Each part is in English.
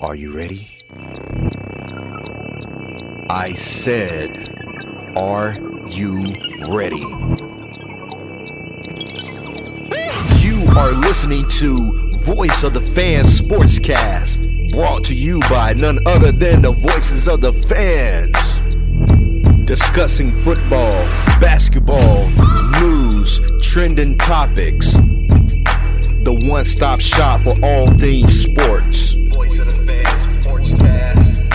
Are you ready? I said, are you ready? You are listening to Voice of the Fans Sportscast, brought to you by none other than the voices of the fans. Discussing football, basketball, news, trending topics. The one-stop shop for all things sports. Voice of the Fans Sportscast.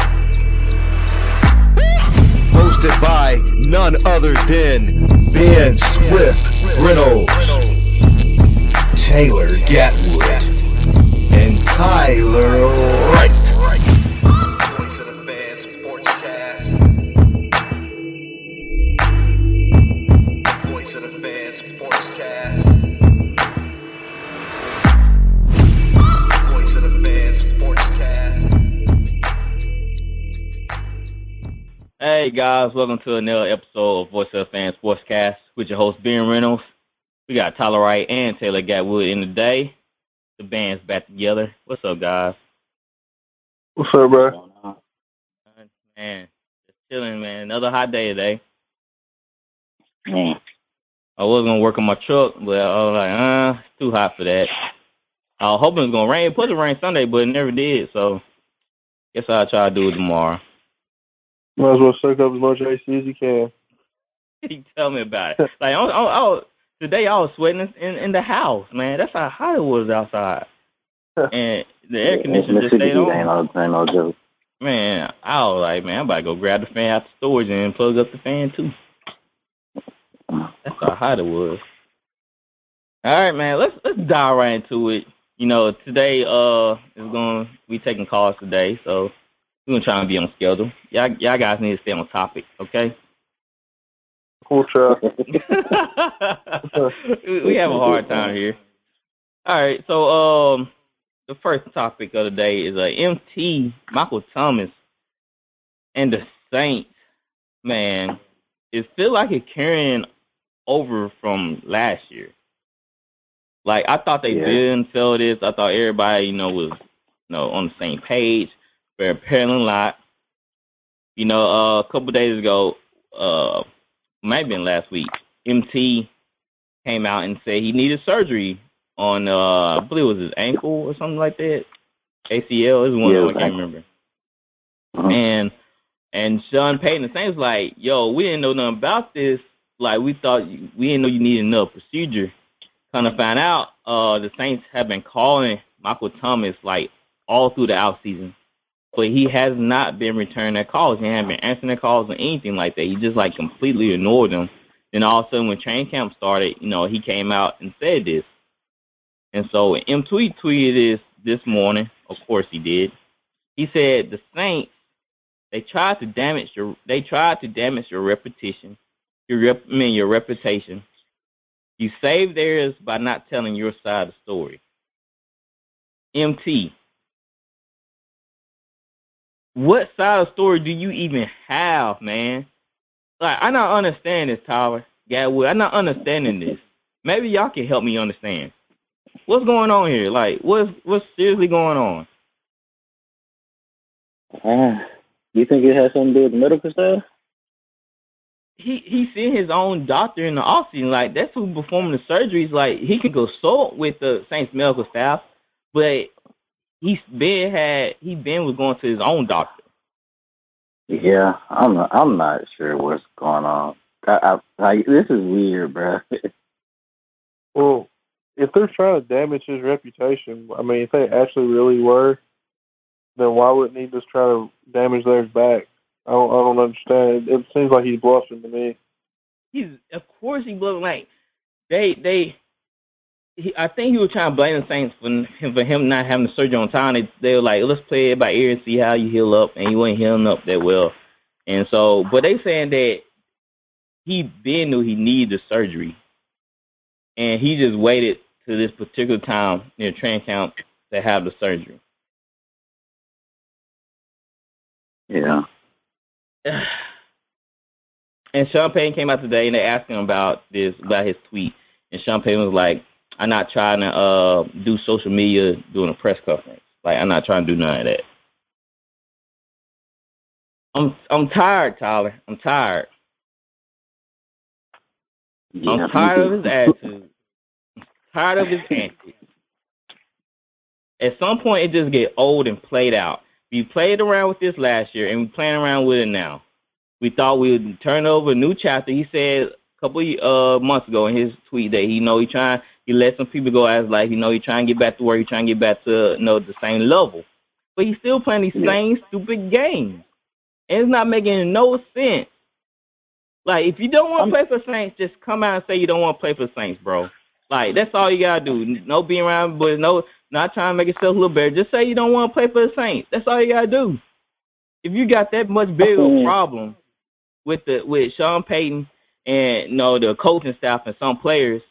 Hosted by none other than Ben Swift Reynolds, Taylor Gatwood, and Tyler Wright. Voice of the Fans Sportscast. Voice of the Fans Sportscast. Voice of the Fans Sportscast. Hey guys, welcome to another episode of Voice of the Fans Sportscast with your host Ben Reynolds. We got Tyler Wright and Taylor Gatwood in today. The band's back together. What's up, guys? What's up, bro? Man, just chilling, man. Another hot day today. Man, I was gonna work on my truck, but I was like, it's too hot for that. I was hoping it was gonna rain. It supposed to rain Sunday, but it never did. So, guess I'll try to do it tomorrow. Might as well soak up as much AC as you can. You tell me about it. Like, today I was sweating in the house, man. That's how hot it was outside. And the air conditioner just stayed on. Man, I was like, man, I'm about to go grab the fan out the storage and plug up the fan too. That's how hot it was. All right, man, let's dive right into it. You know, today is going to be taking calls today, so we're going to try and be on schedule. Y'all guys need to stay on topic, okay? Cool try. We have a hard time here. All right, so the first topic of the day is MT Michael Thomas and the Saints. Man, it feels like it's carrying over from last year. Like, I thought they didn't sell this. I thought everybody, was on the same page, but apparently not. A couple days ago, might have been last week, MT came out and said he needed surgery on, I believe it was his ankle or something like that. ACL is one, I can't remember. Uh-huh. And Sean Payton, the Saints was like, yo, we didn't know nothing about this. Like, we didn't know you needed another procedure. Kind of find out, the Saints have been calling Michael Thomas, like, all through the offseason. But he has not been returning their calls. He hasn't been answering their calls or anything like that. He just, like, completely ignored them. Then all of a sudden when training camp started, he came out and said this. And so M tweeted this morning. Of course he did. He said, the Saints, they tried to damage your reputation. Your reputation. You saved theirs by not telling your side of the story. MT, what side of the story do you even have, man? Like, I not understand this, Tyler Gatwood. I'm not understanding this. Maybe y'all can help me understand. What's going on here? Like, what's seriously going on? You think it has something to do with medical stuff? He seen his own doctor in the offseason. Like, that's who performing the surgeries. Like, he can consult with the Saints medical staff, but was going to his own doctor. Yeah, I'm not sure what's going on. This is weird, bro. Well, if they're trying to damage his reputation, I mean, if they actually really were, then why wouldn't he just try to damage theirs back? I don't understand. It seems like he's bluffing to me. Of course he bluffing. Like, I think he was trying to blame the Saints for him not having the surgery on time. They were like, let's play it by ear and see how you heal up, and he wasn't healing up that well. And so, but they saying that he knew he needed the surgery, and he just waited to this particular time near training camp to have the surgery. Yeah. And Sean Payton came out today and they asked him about his tweet. And Sean Payton was like, I'm not trying to do social media during a press conference. Like, I'm not trying to do none of that. I'm tired, Tyler. I'm tired. Yeah, I'm tired of his attitude. Tired of his antics. At some point, it just get old and played out. We played around with this last year, and we playing around with it now. We thought we would turn over a new chapter. He said a couple months ago in his tweet that he let some people go as like he trying to get back to work. He trying to get back to the same level, but he's still playing these same stupid games, and it's not making no sense. Like, if you don't want to play for Saints, just come out and say you don't want to play for Saints, bro. Like, that's all you gotta do. No being around, but not trying to make yourself look better. Just say you don't want to play for the Saints. That's all you gotta do. If you got that much bigger problem with Sean Payton and the coaching staff and some players,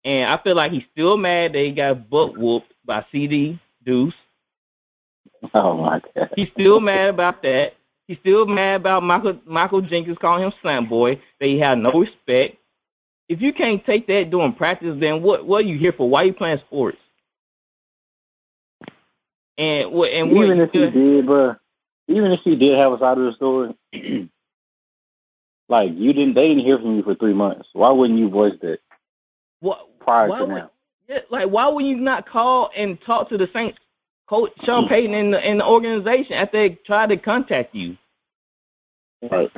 and I feel like he's still mad that he got butt whooped by CD Deuce. Oh my God. He's still mad about that. He's still mad about Michael Jenkins calling him slam boy, that he had no respect. If you can't take that during practice, then what are you here for? Why are you playing sports? Even if he did have a side of the story, like they didn't hear from you for 3 months. Why wouldn't you voice that prior to now? Why would you not call and talk to the Saints coach Sean Payton in the organization after they tried to contact you? Right.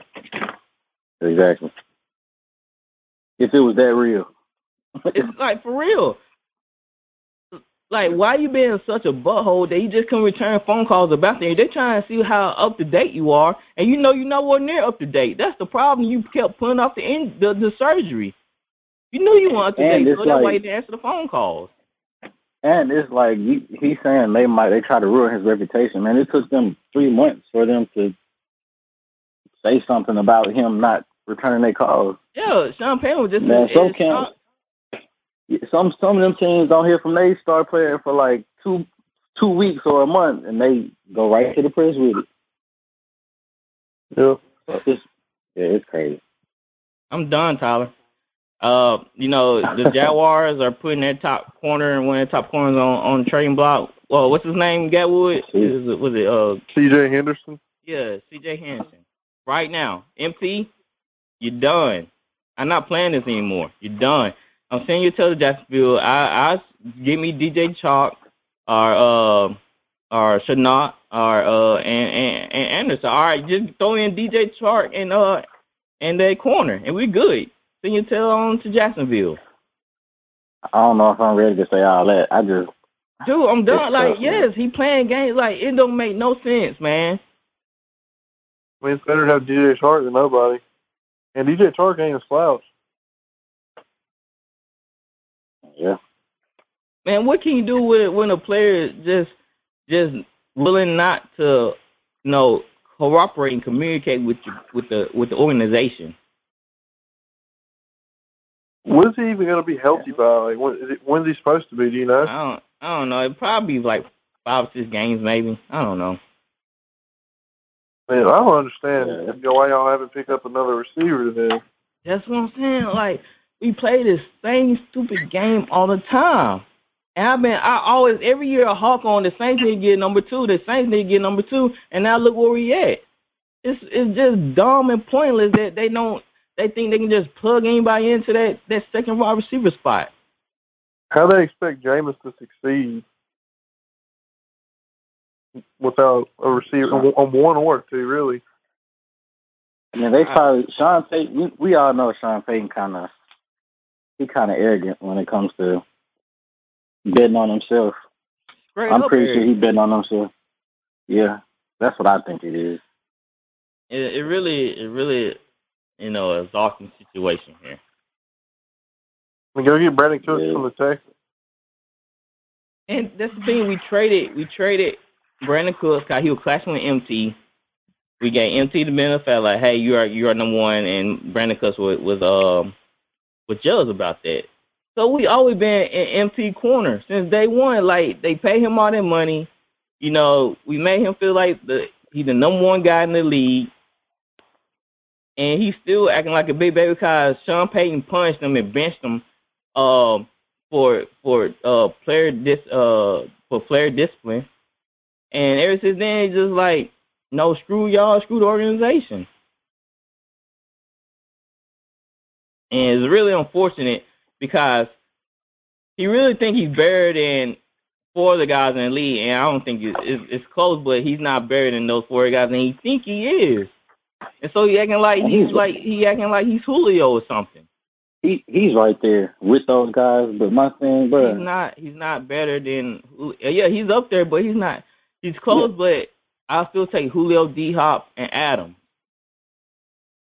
Exactly. If it was that real. It's like, for real. Like, why you being such a butthole that you just can return phone calls about them? They're trying to see how up to date you are, and you're nowhere near up to date. That's the problem. You kept putting off the surgery. You knew you weren't up to date, so that's why you didn't answer the phone calls. And it's like he's saying they try to ruin his reputation. Man, it took them 3 months for them to say something about him not returning their calls. Yeah, Sean Payton was just some of them teams don't hear from their star player for like two weeks or a month, and they go right to the press with it. Yeah, it's crazy. I'm done, Tyler. The Jaguars are putting their top corner and one of their top corners on the trading block. Well, what's his name? Gatwood? Was it C.J. Henderson? Yeah, C.J. Henderson. Right now, MT, you're done. I'm not playing this anymore. You're done. I'm sending you to Jacksonville. I give me DJ Chalk or Shanat or and Anderson. All right, just throw in DJ Chalk and that corner, and we're good. Send you on to Jacksonville. I don't know if I'm ready to say all that. Dude, I'm done. Like, yes, he playing games. Like, it don't make no sense, man. I mean, it's better to have DJ Chark than nobody. And DJ Chark ain't a slouch. Yeah. Man, what can you do when a player just willing not to, cooperate and communicate with the organization? When's he even going to be healthy by? Like, when's he supposed to be? Do you know? I don't know. It'd probably be like 5 or 6 games, maybe. I don't know. Man, I don't understand why y'all haven't picked up another receiver then. That's what I'm saying. Like, we play this same stupid game all the time. And I always, every year, I hawk on the Saints need to get number 2, the Saints need to get number 2, and now look where we at. It's just dumb and pointless that they think they can just plug anybody into that second wide receiver spot. How they expect Jameis to succeed without a receiver on 1 or 2, really? Yeah, they probably Sean Payton. We all know Sean Payton kind of arrogant when it comes to betting on himself. I'm pretty sure he's betting on himself. Yeah, that's what I think it is. It really, a exhausting situation here. We go get Brandon Cooks from the Texans. And that's the thing. We traded Brandon Cooks because he was clashing with MT. We gave MT the benefit, like, hey, you are number 1, and Brandon Cooks was jealous about that. So we always been in MT corner since day one. Like, they pay him all that money. We made him feel like he's the number 1 guy in the league. And he's still acting like a big baby because Sean Payton punched him and benched him for player discipline. And ever since then, he's just like, No, screw y'all, screw the organization. And it's really unfortunate because he really think he's better than 4 of the guys in the league, and I don't think it's close, but he's not better than those 4 guys, and he think he is. And so he acting like he's Julio or something. He's right there with those guys, but my thing, bro, he's not better than. Yeah, he's up there, but he's not. He's close, but I'll still take Julio, D-Hop, and Adam.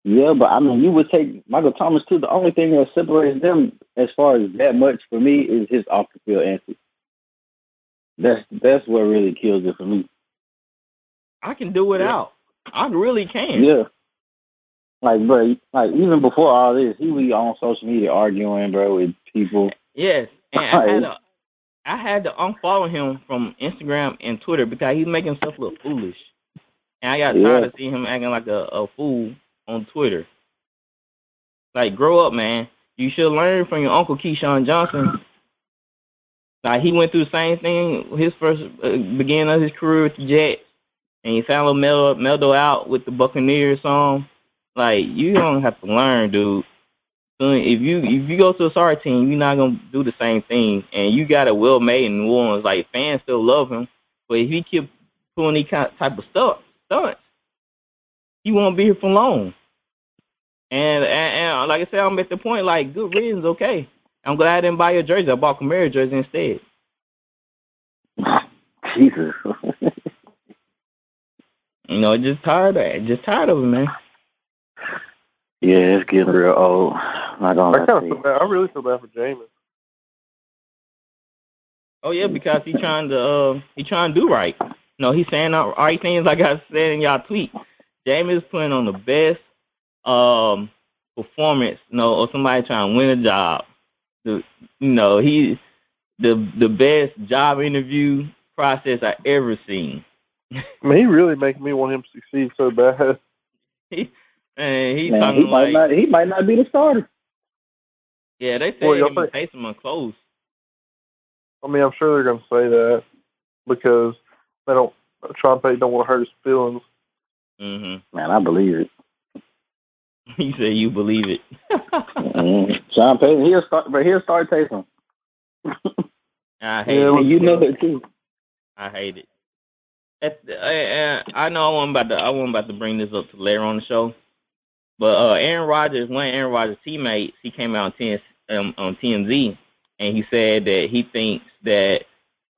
Yeah, but I mean, you would take Michael Thomas too. The only thing that separates them, as far as that much for me, is his off the field antics. That's what really kills it for me. I can do without. I really can. Yeah. Like, bro, like even before all this, he was on social media arguing, bro, with people. Yes, and I had to unfollow him from Instagram and Twitter because he's making himself look foolish. And I got tired of seeing him acting like a fool on Twitter. Like, grow up, man. You should learn from your uncle Keyshawn Johnson. Like, he went through the same thing his first beginning of his career with the Jets, and he found a little mellow out with the Buccaneers song. Like, you don't have to learn, dude. So if you go to a sorry team, you're not gonna do the same thing. And you got a well made in New Orleans. Like, fans still love him, but if he keep pulling these type of stunts, he won't be here for long. And like I said, I'm at the point, like, good riddance, okay. I'm glad I didn't buy your jersey. I bought Kamara jersey instead. Jesus. You know, just tired of it, man. Yeah, it's getting real old. Not gonna I really feel bad for Jameis. Oh yeah, because he trying to do right. No, he's saying the right things, like I said in y'all tweet. Jameis putting on the best performance, or somebody trying to win a job. He's the best job interview process I ever seen. I mean, he really making me want him to succeed so bad. He might not be the starter. Yeah, they say him and Taysom are close. I mean, I'm sure they're going to say that because Sean Payton don't want to hurt his feelings. Mm-hmm. Man, I believe it. You say you believe it. Sean Payton, he'll start Taysom. I hate it. You know it too. I hate it. I know I wasn't about to bring this up to later on the show, but Aaron Rodgers, one of Aaron Rodgers' teammates, he came out on TMZ, and he said that he thinks that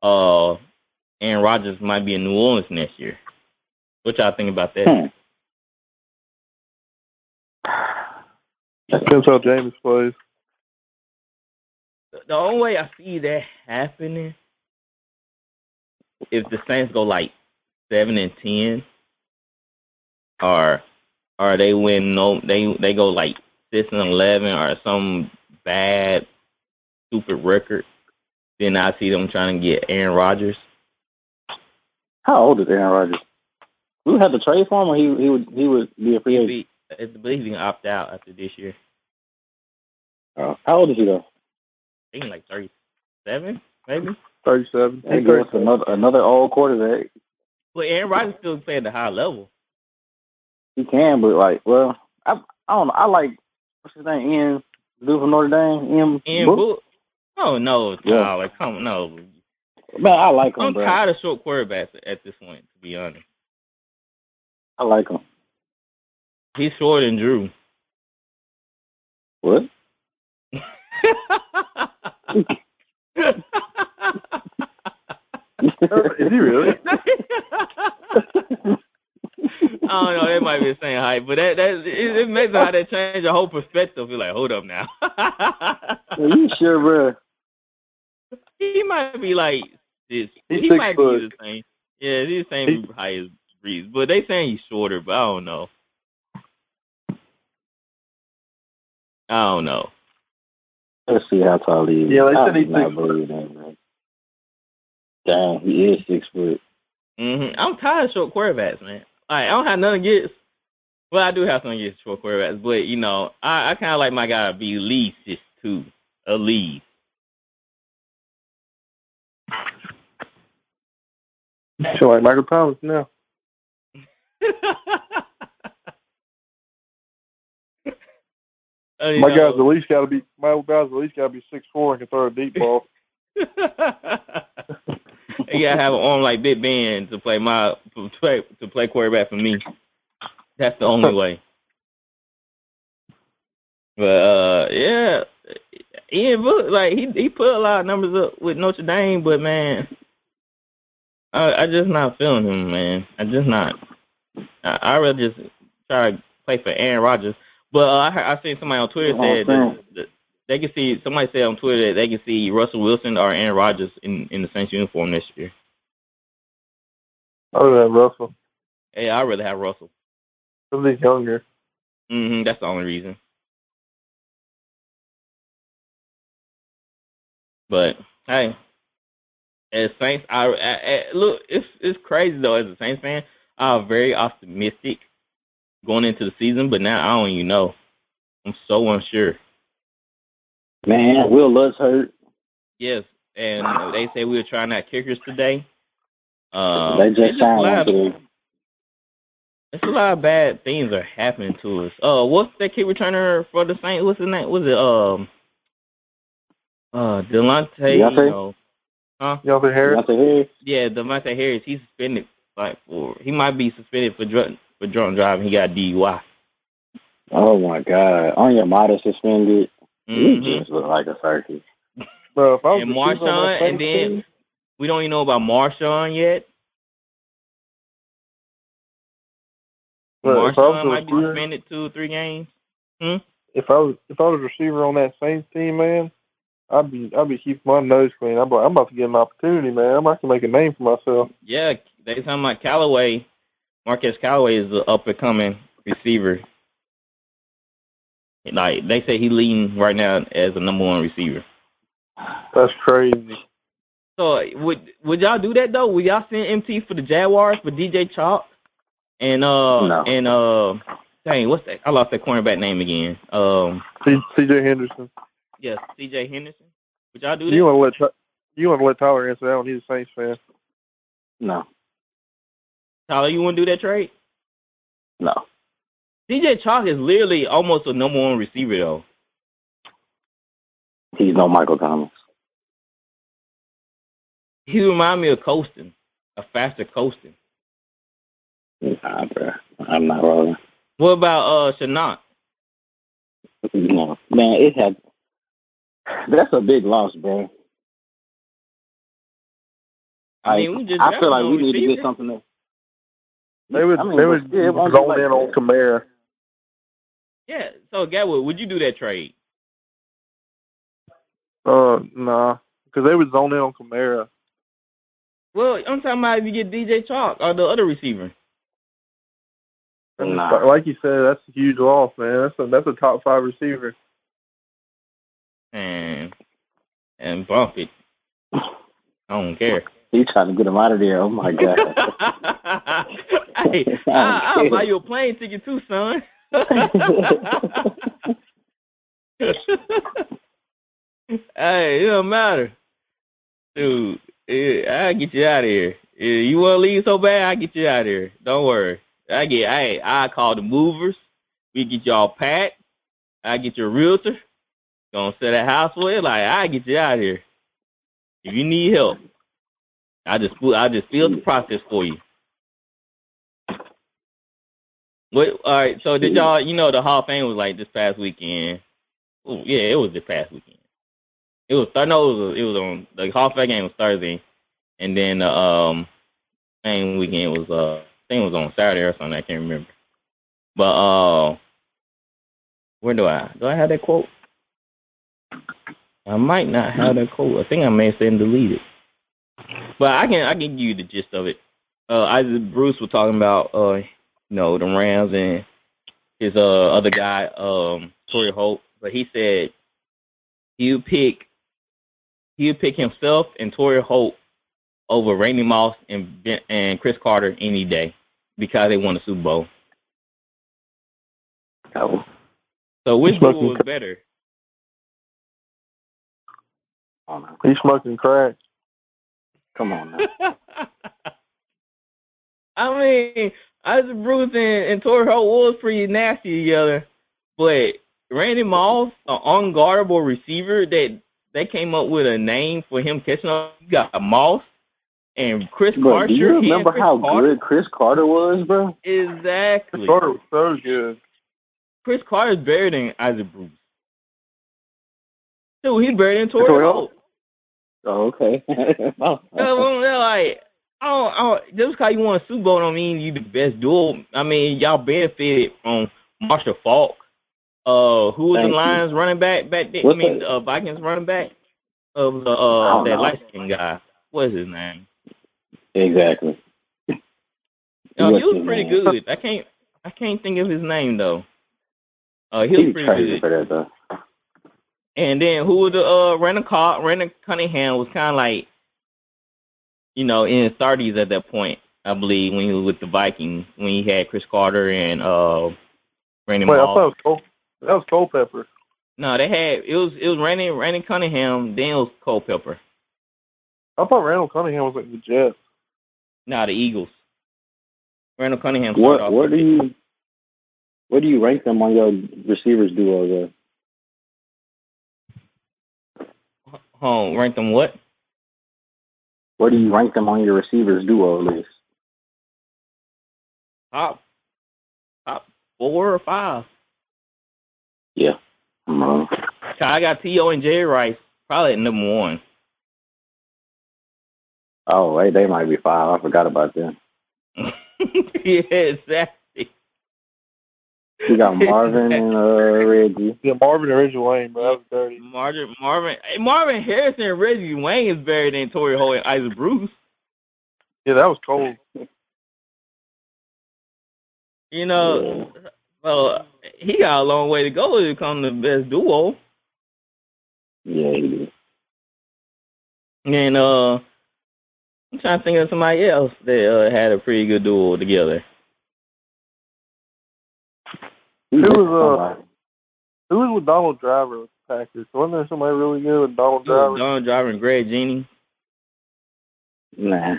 Aaron Rodgers might be in New Orleans next year. What y'all think about that? Depends how James plays. The only way I see that happening if the Saints go like 7-10, or they win they go like 6-11 or some bad stupid record, then I see them trying to get Aaron Rodgers. How old is Aaron Rodgers? We would have to trade for him, or he would be a free agent. I believe he can opt out after this year. How old is he though? I think like 37, maybe 37. I guess another old quarterback. Well, Aaron Rodgers still playing at a high level. He can, but I don't know. I like, what's his name? Ian, the dude from Notre Dame. Ian Book. Oh no, Tyler, come on, no. Man, I like him. I'm tired of short quarterbacks at this point, to be honest. I like him. He's shorter than Drew. What? Is he really? I don't know. That might be the same height, but it makes how that change the whole perspective. You're like, hold up now. Are you sure, bro? He might be like this. He might be the same. Yeah, he's the same height as Breeze, but they saying he's shorter. But I don't know. Let's see how tall he is. Yeah, they said he's 6 foot. Damn, he is 6 foot. I'm tired of short quarterbacks, man. Like, I don't have nothing against. Well, I do have something against short quarterbacks, but I kind of like my guy to be at least 6'2", at least. So like Michael Thomas now. My guys at least got to be 6'4" and can throw a deep ball. You gotta have an arm like Big Ben to play quarterback for me. That's the only way. But yeah, Ian Book, like he put a lot of numbers up with Notre Dame, but man, I just not feeling him, man. I just not. I rather just try to play for Aaron Rodgers. But I seen somebody on Twitter said that they can see. Somebody said on Twitter that they can see Russell Wilson or Aaron Rodgers in the Saints uniform next year. I would have Russell. Hey, I'd rather have Russell. Because he's younger. That's the only reason. But hey, as Saints, I look. It's crazy though. As a Saints fan, I'm very optimistic going into the season, but now I don't even know. I'm so unsure. Man, Will Lutz hurt. Yes, and they say we were trying out kickers today. They just signed one today. It's a lot of bad things are happening to us. What's that kick returner for the Saints? What's his name? Was it Delonte? Deontay? Huh? Deontay Harris? Yeah, Delonte Harris. He's suspended he might be suspended for drunk driving. He got DUI. Oh my God! Onyemata suspended. He just looked like a circus. Bro, if I was and Marshawn, and then team, we don't even know about Marshawn yet. Marshawn might be suspended 2 or 3 games. If I was a receiver on that Saints team, man, I'd be keeping my nose clean. I'm about to get an opportunity, man. I'm about to make a name for myself. Yeah, they talking about Callaway. Marquez Callaway is the up and coming receiver. Like they say, he leading right now as the number 1 receiver. That's crazy. So would y'all do that though? Would y'all send MT for the Jaguars for DJ Chalk? And no. And dang, what's that? I lost that cornerback name again. C.J. Henderson. Yes, C.J. Henderson. Would y'all do that? You want to let Tyler answer that one? He's a Saints fan. No. Tyler, you want to do that trade? No. DJ Chalk is literally almost a number 1 receiver, though. He's no Michael Thomas. He remind me of Colston, a faster Colston. Nah, bro. I'm not rolling. What about Chanot? No. Man, that's a big loss, bro. I mean, I feel like we need to get something else. They would zone in on Kamara. Yeah, so Gatwood, would you do that trade? Nah, because they would zone in on Kamara. Well, I'm talking about if you get DJ Chalk or the other receiver. Nah. Like you said, that's a huge loss, man. That's a top 5 receiver. And bump it. I don't care. He's trying to get him out of there. Oh my God. Hey, I'll buy you a plane ticket too, son. Hey, it don't matter. Dude, I'll get you out of here. You want to leave so bad, I'll get you out of here. Don't worry. I call the movers. We get y'all packed. I get your realtor. Gonna sell that house for you. Like, I get you out of here. If you need help, I just feel the process for you. All right. So did y'all? The Hall of Fame was like this past weekend. Oh yeah, it was this past weekend. It was on the Hall of Fame game was Thursday, and then the same weekend was I think it was on Saturday or something. I can't remember. But where do I have that quote? I might not have that quote. I think I may have said deleted. But I can give you the gist of it. Bruce was talking about the Rams and his other guy, Torrey Holt. But he said he would pick himself and Torrey Holt over Randy Moss and Chris Carter any day because they won the Super Bowl. Oh. So which duo was better? He's smoking crack. Come on now. I mean, Isaac Bruce and Torrey Holt was pretty nasty together, but Randy Moss, an unguardable receiver that they came up with a name for him catching up. You got Moss and Chris Carter. Do you remember how good Chris Carter was, bro? Exactly. Chris Carter was so good. Chris Carter's better than Isaac Bruce. Dude, he's better than Torrey Holt. Oh, okay. Just because you won a Super Bowl don't mean you the best duo. I mean, y'all benefited from Marshall Faulk. Who was the Lions running back then? Vikings running back of that light skinned guy. What is his name? Exactly. He was pretty good. I can't think of his name though. He was pretty good. For that, though. And then who was the Randall Cunningham was kind of like, in his 30s at that point, I believe, when he was with the Vikings, when he had Chris Carter and Randy Moss. I thought that was Culpepper. No, it was Randy Cunningham, then it was Culpepper. I thought Randall Cunningham was like the Jets. No, the Eagles. Randall Cunningham. Where do you rank them on your receivers duo there? Rank them what? Where do you rank them on your receivers duo list? Top 4 or 5. Yeah. I got T.O. and Jerry Rice probably at number 1. Oh, they might be 5. I forgot about them. Yeah, exactly. You got Marvin and Reggie. Yeah, Marvin and Reggie Wayne, bro. That was dirty. Marvin Harrison and Reggie Wayne is better than Torrey Holt and Isaac Bruce. Yeah, that was cold. Well, he got a long way to go to become the best duo. Yeah, he did. And I'm trying to think of somebody else that had a pretty good duo together. Who was with Donald Driver with the Packers? Wasn't there somebody really good with Donald Driver? Donald Driver and Greg Genie. Nah.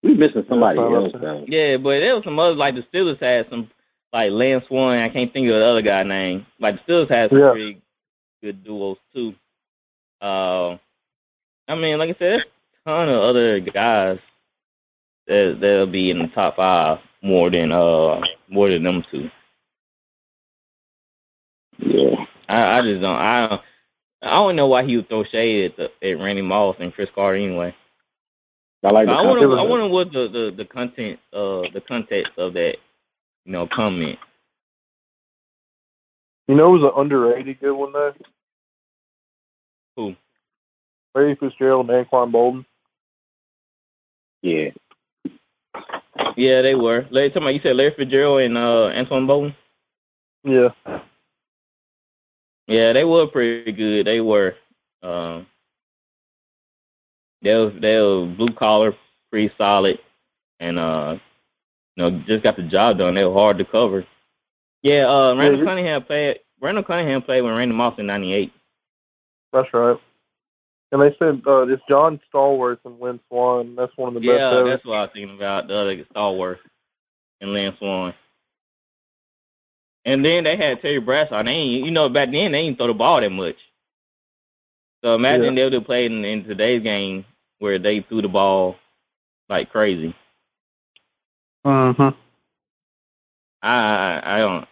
We missing somebody else, though. Yeah, but there was some others, like the Steelers had some, like Lance Swan. I can't think of the other guy's name. Like the Steelers had some pretty good duos, too. I mean, like I said, there's a ton of other guys that'll be in the top 5 more than them two. Yeah, I just don't. I don't know why he would throw shade at Randy Moss and Chris Carter anyway. I wonder what the content the context of that comment. It was an underrated good one though. Who? Larry Fitzgerald and Anquan Bolden. Yeah. Yeah, they were. You said Larry Fitzgerald and Anquan Bolden? Yeah. Yeah, they were pretty good. They were. They were blue collar, pretty solid, and just got the job done. They were hard to cover. Yeah, Randall Cunningham played with Randy Moss in '98. That's right. And they said it's John Stallworth and Lynn Swan. That's one of the best ever. Yeah, that's what I was thinking about. The other Stallworth and Lynn Swan. And then they had Terry Bradshaw. Back then they didn't throw the ball that much. So imagine they would have played in today's game where they threw the ball like crazy. Mm-hmm. I don't,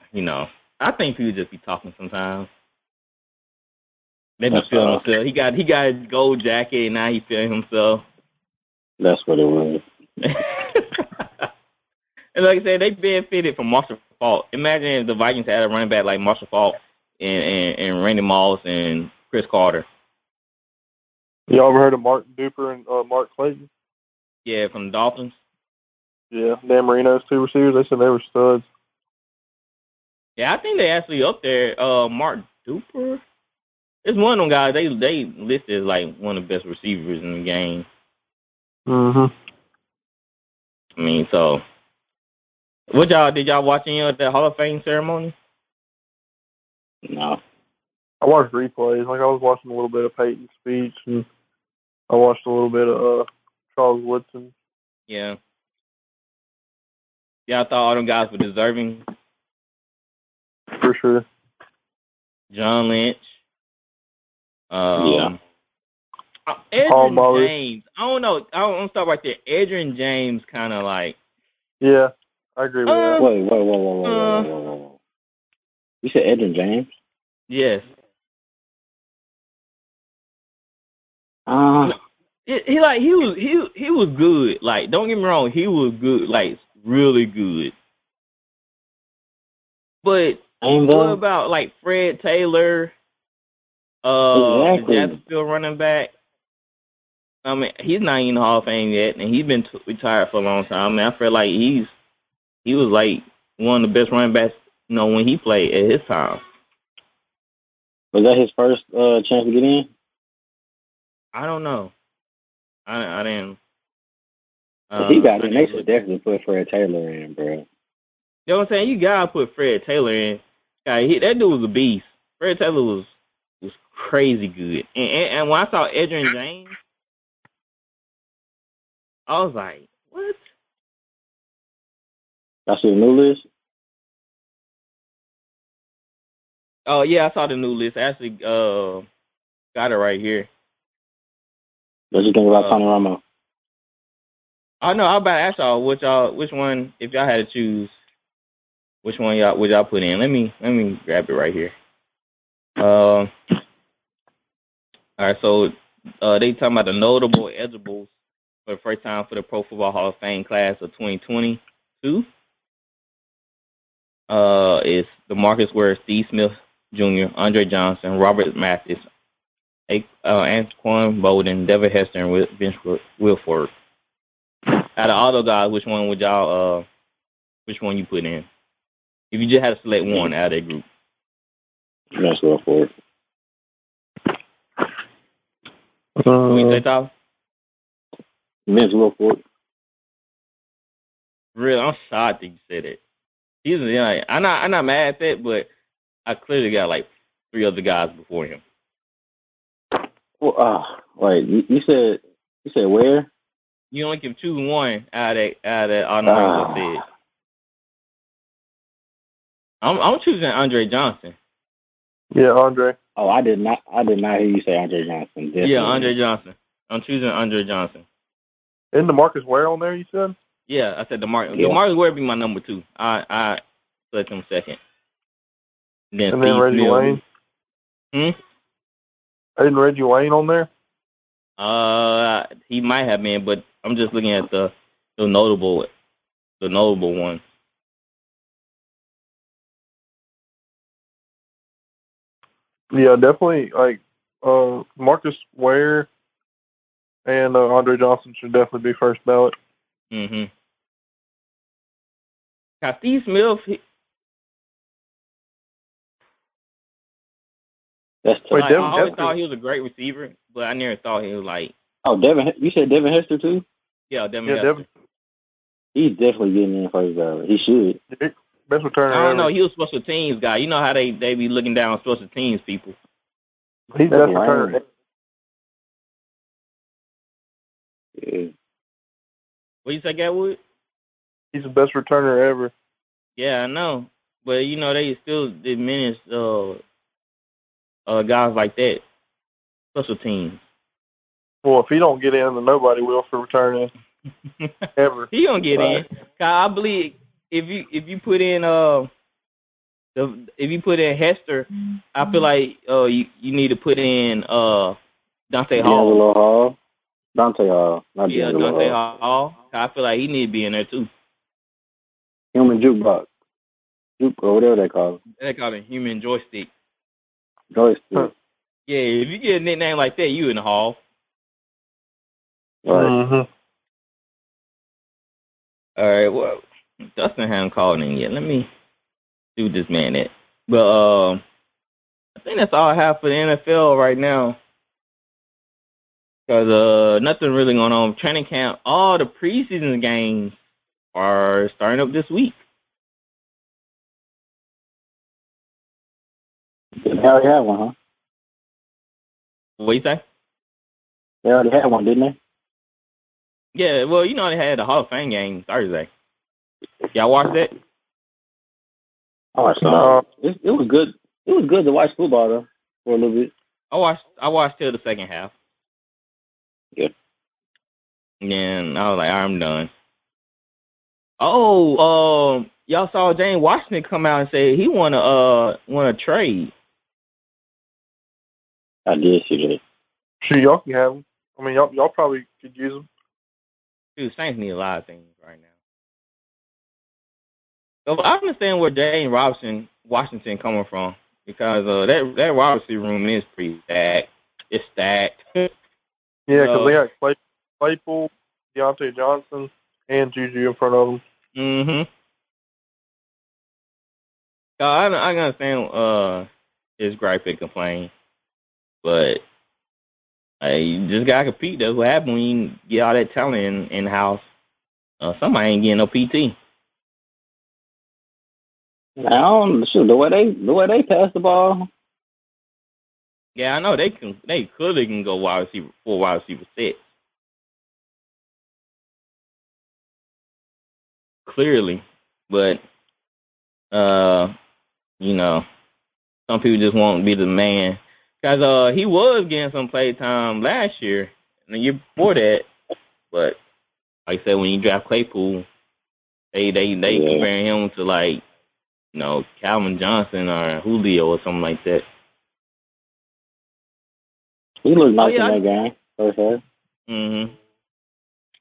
I think people just be talking sometimes. They be feeling himself. He got his gold jacket and now he feeling himself. That's what it was. And like I said, they benefited from Marshall Faulk. Imagine if the Vikings had a running back like Marshall Faulk and Randy Moss and Chris Carter. Y'all ever heard of Mark Duper and Mark Clayton? Yeah, from the Dolphins. Yeah, Dan Marino's 2 receivers. They said they were studs. Yeah, I think they actually up there. Mark Duper. It's one of them guys. They listed as like one of the best receivers in the game. Mm-hmm. I mean, so did y'all watch any of the Hall of Fame ceremony? No. I watched replays. Like I was watching a little bit of Peyton's speech, and I watched a little bit of Charles Woodson. Yeah. Y'all thought all them guys were deserving. For sure. John Lynch. Yeah. Adrian James. I don't know. I'm stop right there. Adrian James kind of like. Yeah, I agree with that. Wait. You said Edwin James? Yes. He was good. Like, don't get me wrong, he was good. Like, really good. But what about like Fred Taylor? The Jacksonville running back. I mean, he's not in the Hall of Fame yet, and he's been retired for a long time. I mean, I feel like he was like one of the best running backs, when he played at his time. Was that his first chance to get in? I don't know. I didn't. If he got in, they should definitely put Fred Taylor in, bro. You know what I'm saying? You gotta put Fred Taylor in. That dude was a beast. Fred Taylor was crazy good. And when I saw Adrian James, I was like, what? That's your new list? Oh, yeah, I saw the new list. I actually got it right here. What you think about Tony Romo? Oh, no, I'm about to ask y'all which one, if y'all had to choose, which one would y'all put in? Let me grab it right here. All right, so they talking about the notable eligibles for the first time for the Pro Football Hall of Fame class of 2022. It's DeMarcus Ware, Steve Smith Jr., Andre Johnson, Robert Mathis, Anquan Bolden, Devin Hester, and Vince Wilfork. Out of all those guys, which one would y'all? Which one you put in? If you just had to select one out of that group. Vince Wilfork. What you say, Tyler? Vince Wilfork. Really, I'm shocked that you said it. I'm not mad at that, but I clearly got like 3 other guys before him. Well, wait, you said where? You only can choose one out of all the names I said. I'm choosing Andre Johnson. Yeah, Andre. Oh, I did not hear you say Andre Johnson. Definitely. Yeah, Andre Johnson. I'm choosing Andre Johnson. Isn't DeMarcus Ware on there, you said? Yeah, I said DeMarcus. Yeah. DeMarcus Ware would be my number 2. I select him second. Then and then Reggie Wayne. Isn't Reggie Wayne on there? He might have been, but I'm just looking at the notable one. Yeah, definitely. Like Marcus Ware and Andre Johnson should definitely be first ballot. Mm-hmm. Steve Smith. That's tough. Like, I always thought he was a great receiver, but I never thought he was like. Oh, Devin! You said Devin Hester too? Yeah, Devin Hester. He's definitely getting in first ballot. He should. Best returner. I don't know. He was special teams guy. You know how they be looking down on special teams people. He's best returner. Yeah. What you say, Gatwood? He's the best returner ever. Yeah, I know, but they still diminish guys like that. Special teams. Well, if he don't get in, then nobody will for returning ever. He gonna get in. I believe if you put in Hester, I feel like you need to put in Dante Hall. Dante Hall. Dante Hall. I feel like he need to be in there too. Human jukebox. Or whatever they call it. They call it human joystick. Joystick. Yeah, if you get a nickname like that, you in the Hall. Right. Mm-hmm. All right, well, Dustin hasn't called in yet. Let me do this man that. But I think that's all I have for the NFL right now. Because nothing really going on. Training camp, all the preseason games are starting up this week. They already had one, huh? What you say? They already had one, didn't they? Yeah, well, they had the Hall of Fame game Thursday. Y'all watch that? I watched some. It was good. It was good to watch football though for a little bit. I watched till the second half. Yeah. And I was like, I'm done. Oh, y'all saw James Washington come out and say he want to trade. I did see that. Sure, y'all can have them. I mean, y'all probably could use them. Dude, Saints need a lot of things right now. So I understand where James Washington coming from because that wide receiver room is pretty stacked. It's stacked. Yeah, because they got Claypool, Deontay Johnson, and Juju in front of them. Mm-hmm. So I understand his gripe and complain, but you just gotta compete. That's what happens when you get all that talent in the house. Somebody ain't getting no PT. The way they pass the ball. Yeah, I know they clearly can go wide receiver sets. Clearly, but you know, some people just won't be the man. Cause he was getting some play time last year and the year before that, but like I said, when you draft Claypool, they comparing him to like, Calvin Johnson or Julio or something like that. He looked nice in that game. Okay. Mm-hmm.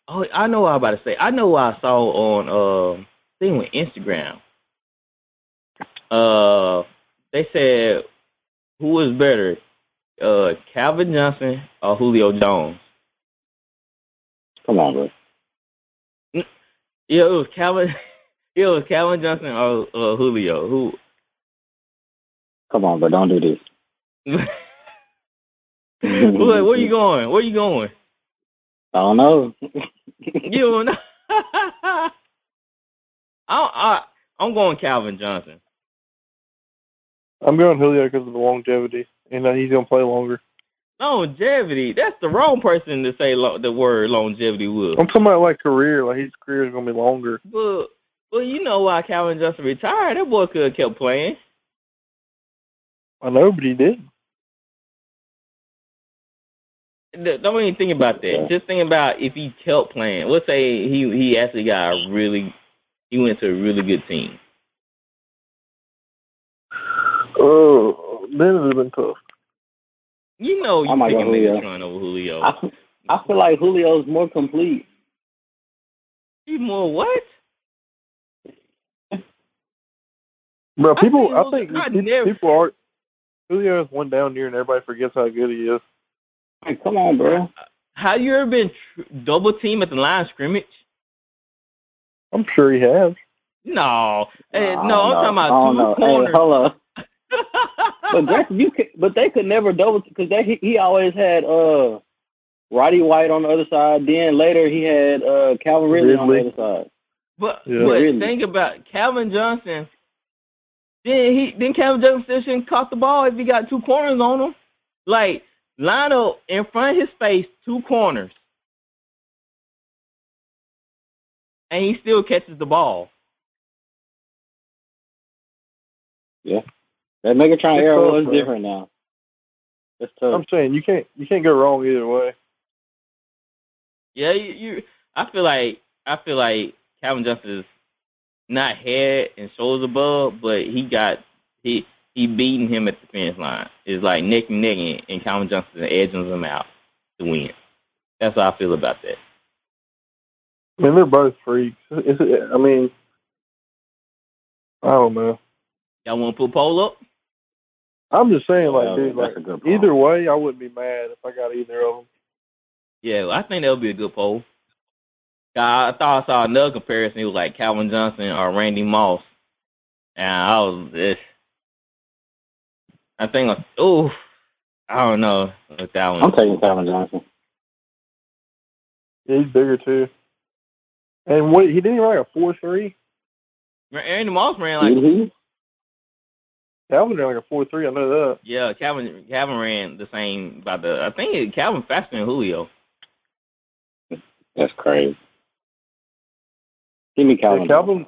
Oh, I know what I was about to say. I know what I saw on thing with Instagram. They said who was better, Calvin Johnson or Julio Jones? Come on, bro. Yeah, it was Calvin. It was Calvin Johnson or Julio. Who? Come on, but don't do this. Where you going? Where you going? I don't know. You don't know. I'm going Calvin Johnson. I'm going Julio because of the longevity, and he's going to play longer. Longevity? That's the wrong person to say the word longevity with. I'm talking about like career. Like his career is going to be longer. Well, you know why Calvin Johnson retired? That boy could have kept playing. I know, but he didn't. Don't even think about that. Just think about if he kept playing. Let's say he actually got he went to a really good team. Oh, then it would have been tough. You know you picking Megatron over Julio. I feel like Julio's more complete. He's more what? Bro, people are. Julio has one down year and everybody forgets how good he is. Hey, come on, bro. Have you ever been double teamed at the line of scrimmage? I'm sure he has. No. I'm talking about two corners. Hey, hold on. But they could never double because he always had Roddy White on the other side. Then later he had Calvin Ridley on the other side. But think about Calvin Johnson. Then Calvin Johnson caught the ball if he got two corners on him. Like line up in front of his face, two corners, and he still catches the ball. Yeah. That Megatron era was different now. That's tough. I'm saying you can't go wrong either way. Yeah, I feel like Calvin Johnson is not head and shoulders above, but he beating him at the finish line. It's like neck and neck, and Calvin Johnson edging him out to win. That's how I feel about that. I mean, they're both freaks. I don't know. Y'all want to put a poll up? I'm just saying, dude, either way, I wouldn't be mad if I got either of them. Yeah, I think that would be a good poll. I thought I saw another comparison. It was like Calvin Johnson or Randy Moss. And I don't know with that one. I'm taking Calvin Johnson. Yeah, he's bigger too. And he didn't run like a 4.3. Randy Moss ran like Calvin ran like a 4.3. I know that. Yeah, Calvin ran the same I think Calvin faster than Julio. That's crazy. Give me Calvin. Yeah,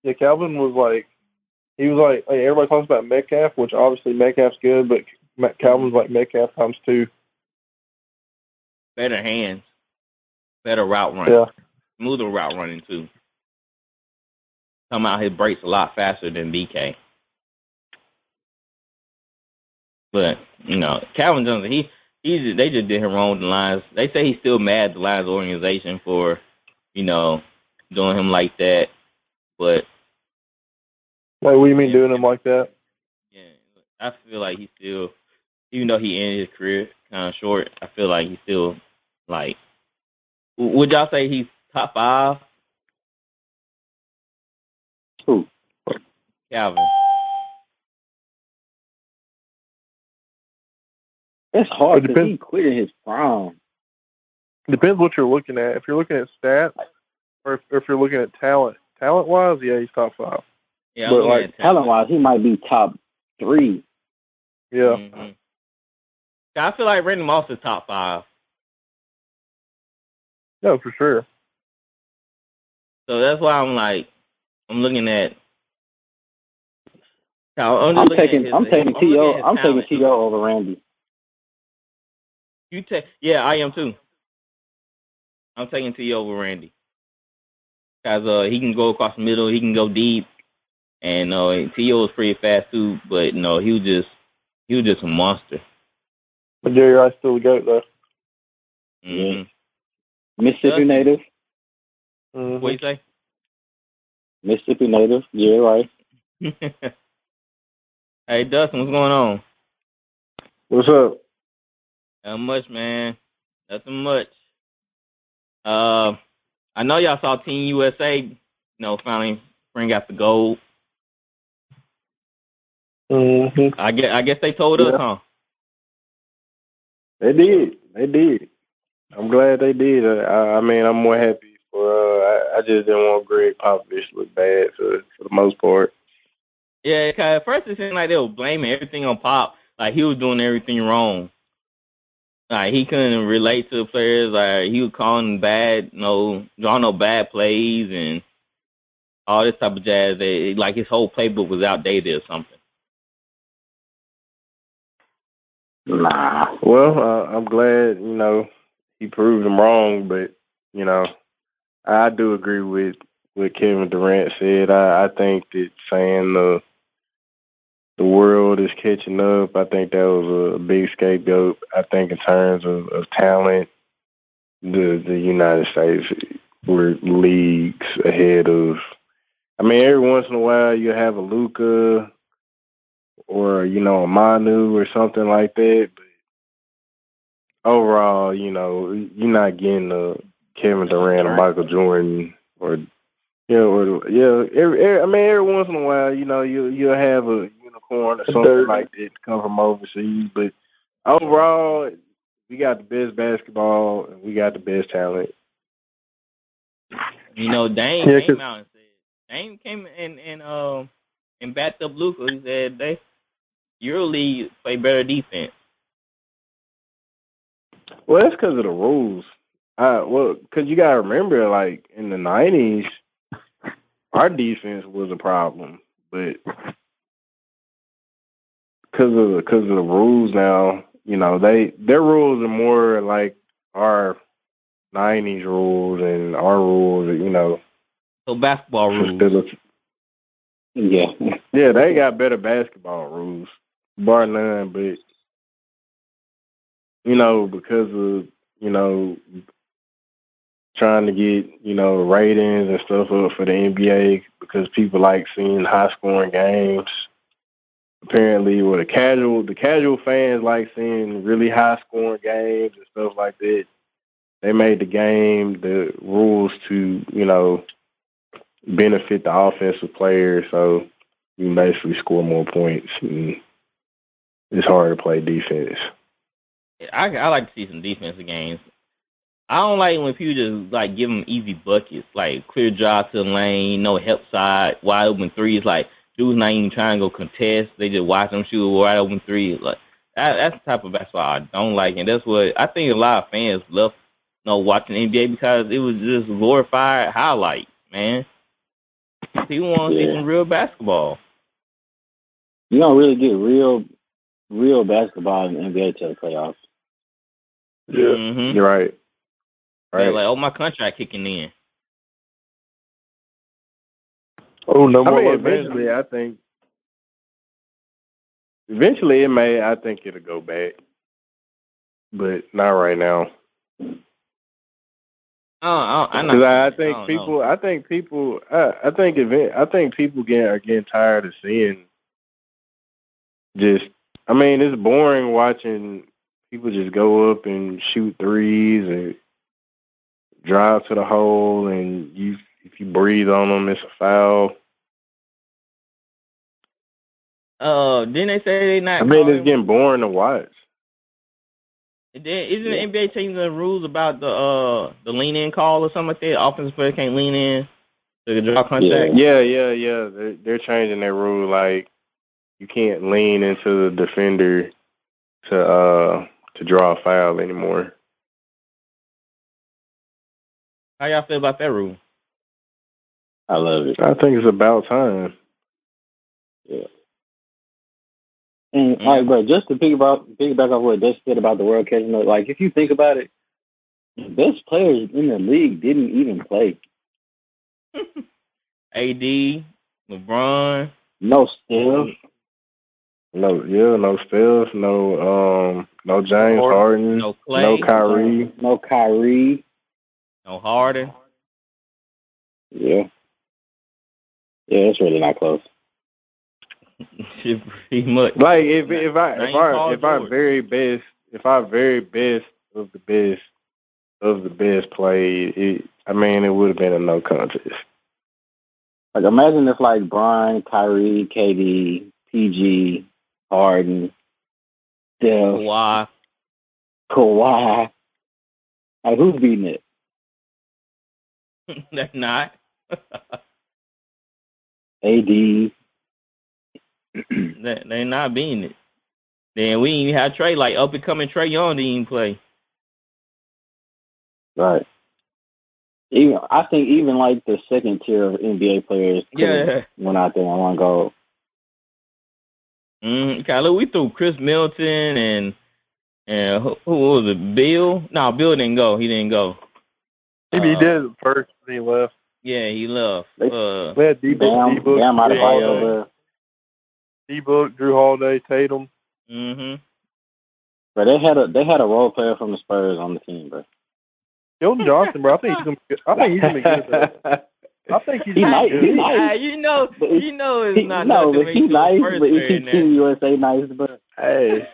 Yeah, Calvin was like, he was like everybody talks about Metcalf, which obviously Metcalf's good, but Calvin's like Metcalf times 2. Better hands, better route running, Yeah. smoother route running too. Come out his breaks a lot faster than DK. But Calvin Johnson, they just did him wrong with the Lions. They say he's still mad at the Lions organization for, doing him like that. But Like, what do you mean doing him like that? Yeah, I feel like he's still, even though he ended his career kind of short, I feel like he's still like. Would y'all say he's top 5? Who? Calvin. It's hard because he quit in his prime. Depends what you're looking at. If you're looking at stats, or if you're looking at talent-wise, yeah, he's top 5. Yeah, but like talent-wise, he might be top 3. Yeah. Mm-hmm. I feel like Randy Moss is top 5. No, for sure. So that's why I'm looking at. I'm taking T.O. I'm taking T.O. over Randy. Yeah, I am too. I'm taking T.O. over Randy. Because he can go across the middle, he can go deep, and T.O. is pretty fast too. But no, he was just a monster. But Jerry Rice still the GOAT though. Mm-hmm. Yeah. Mississippi native. Mm-hmm. What you say? Mississippi native. Yeah, right. Hey, Dustin, what's going on? What's up? Not much, man. Nothing much. I know y'all saw Team USA, finally bring out the gold. Mm-hmm. I guess they told us, huh? They did. I'm glad they did. I mean, I'm more happy for. I just didn't want Greg Popovich to look bad for the most part. Yeah, because at first it seemed like they were blaming everything on Pop, like he was doing everything wrong. Like he couldn't relate to the players. Like he was calling bad, drawing no bad plays and all this type of jazz. Like his whole playbook was outdated or something. Nah. Well, I'm glad he proved them wrong, but I do agree with what Kevin Durant said. I think that saying the world is catching up, I think that was a big scapegoat. I think in terms of talent, the United States were leagues ahead of. I mean, every once in a while you have a Luka or a Manu or something like that, but overall, you're not getting a Kevin Durant or Michael Jordan or every once in a while, you'll have a unicorn or something like that come from overseas. But overall, we got the best basketball and we got the best talent. Dame came out and said Dame came and backed up Luka. He said EuroLeague play better defense. Well, that's because of the rules. Because you gotta remember, like in the '90s. Our defense was a problem, but because of the rules now, their rules are more like our '90s rules and our rules. So basketball rules. Yeah, they got better basketball rules, bar none. But because of trying to get ratings and stuff up for the NBA because people like seeing high scoring games. Apparently, the casual fans like seeing really high scoring games and stuff like that. They made the rules to benefit the offensive players, so you can basically score more points. And it's hard to play defense. I like to see some defensive games. I don't like when people just like give them easy buckets, like clear drive to the lane, no help side, wide open threes. Like dudes not even trying to go contest; they just watch them shoot a wide open three. Like that's the type of basketball I don't like, and that's what I think a lot of fans love, watching NBA because it was just glorified highlight, man. People want to see some real basketball. You don't really get real basketball in the NBA till the playoffs. Yeah, you're right. Right. Like, oh, my contract kicking in. Oh, no more. I mean, eventually it may. I think it'll go back, but not right now. I think people are getting tired of seeing. I mean, it's boring watching people just go up and shoot threes and drive to the hole, and if you breathe on them, it's a foul. Didn't they say they not? I mean, it's getting boring to watch. Isn't the NBA changing the rules about the lean-in call or something like that? Offensive player can't lean in to draw contact? Yeah. They're changing their rule. Like, you can't lean into the defender to draw a foul anymore. How y'all feel about that rule? I love it. I think it's about time. Yeah. And all right, bro, just to piggyback off what Dutch said about the world catching up, like, if you think about it, the best players in the league didn't even play. AD, LeBron. No Steph. No Steph, no James Harden, no Clay, no Kyrie. No Harden. Yeah. Yeah, it's really not close. Pretty much. Like if our very best of the best played, it would have been a no contest. Like, imagine if like Bron, Kyrie, KD, PG, Harden, Steph, Kawhi. Like, who's beating it? They're not. AD. They're not beating it. Then we even have Trey, like up and coming Trey Young didn't even play. Right. I think even like the second tier of NBA players went out there and won gold. We threw Chris Middleton and who was it? Bill? No, Bill didn't go. He didn't go. He did it first, and he left. Yeah, he left. They had D-Book, Drew Holiday, Tatum. But they had a role player from the Spurs on the team, bro. Keldon Johnson, bro. I think he's gonna be good. I think he's nice. You know, it's not. No, but he's nice. But is he Team USA nice, bro? Hey,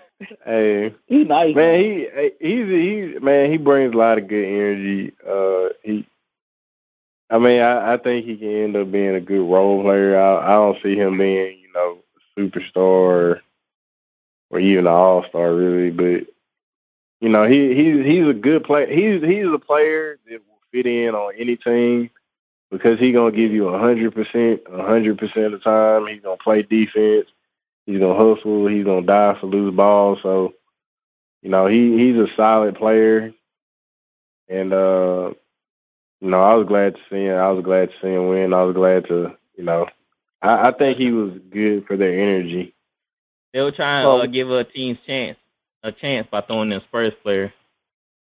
he's nice. Man, he brings a lot of good energy. I think he can end up being a good role player. I don't see him being, a superstar or even an all-star, really. But he's a good player. He's a player that will fit in on any team because he's gonna give you 100%, 100% of the time. He's gonna play defense. He's gonna hustle. He's gonna dive for loose balls. So, he's a solid player. And I was glad to see him. I was glad to see him win. I was glad to, I think he was good for their energy. They were trying to give a team's a chance by throwing in Spurs player.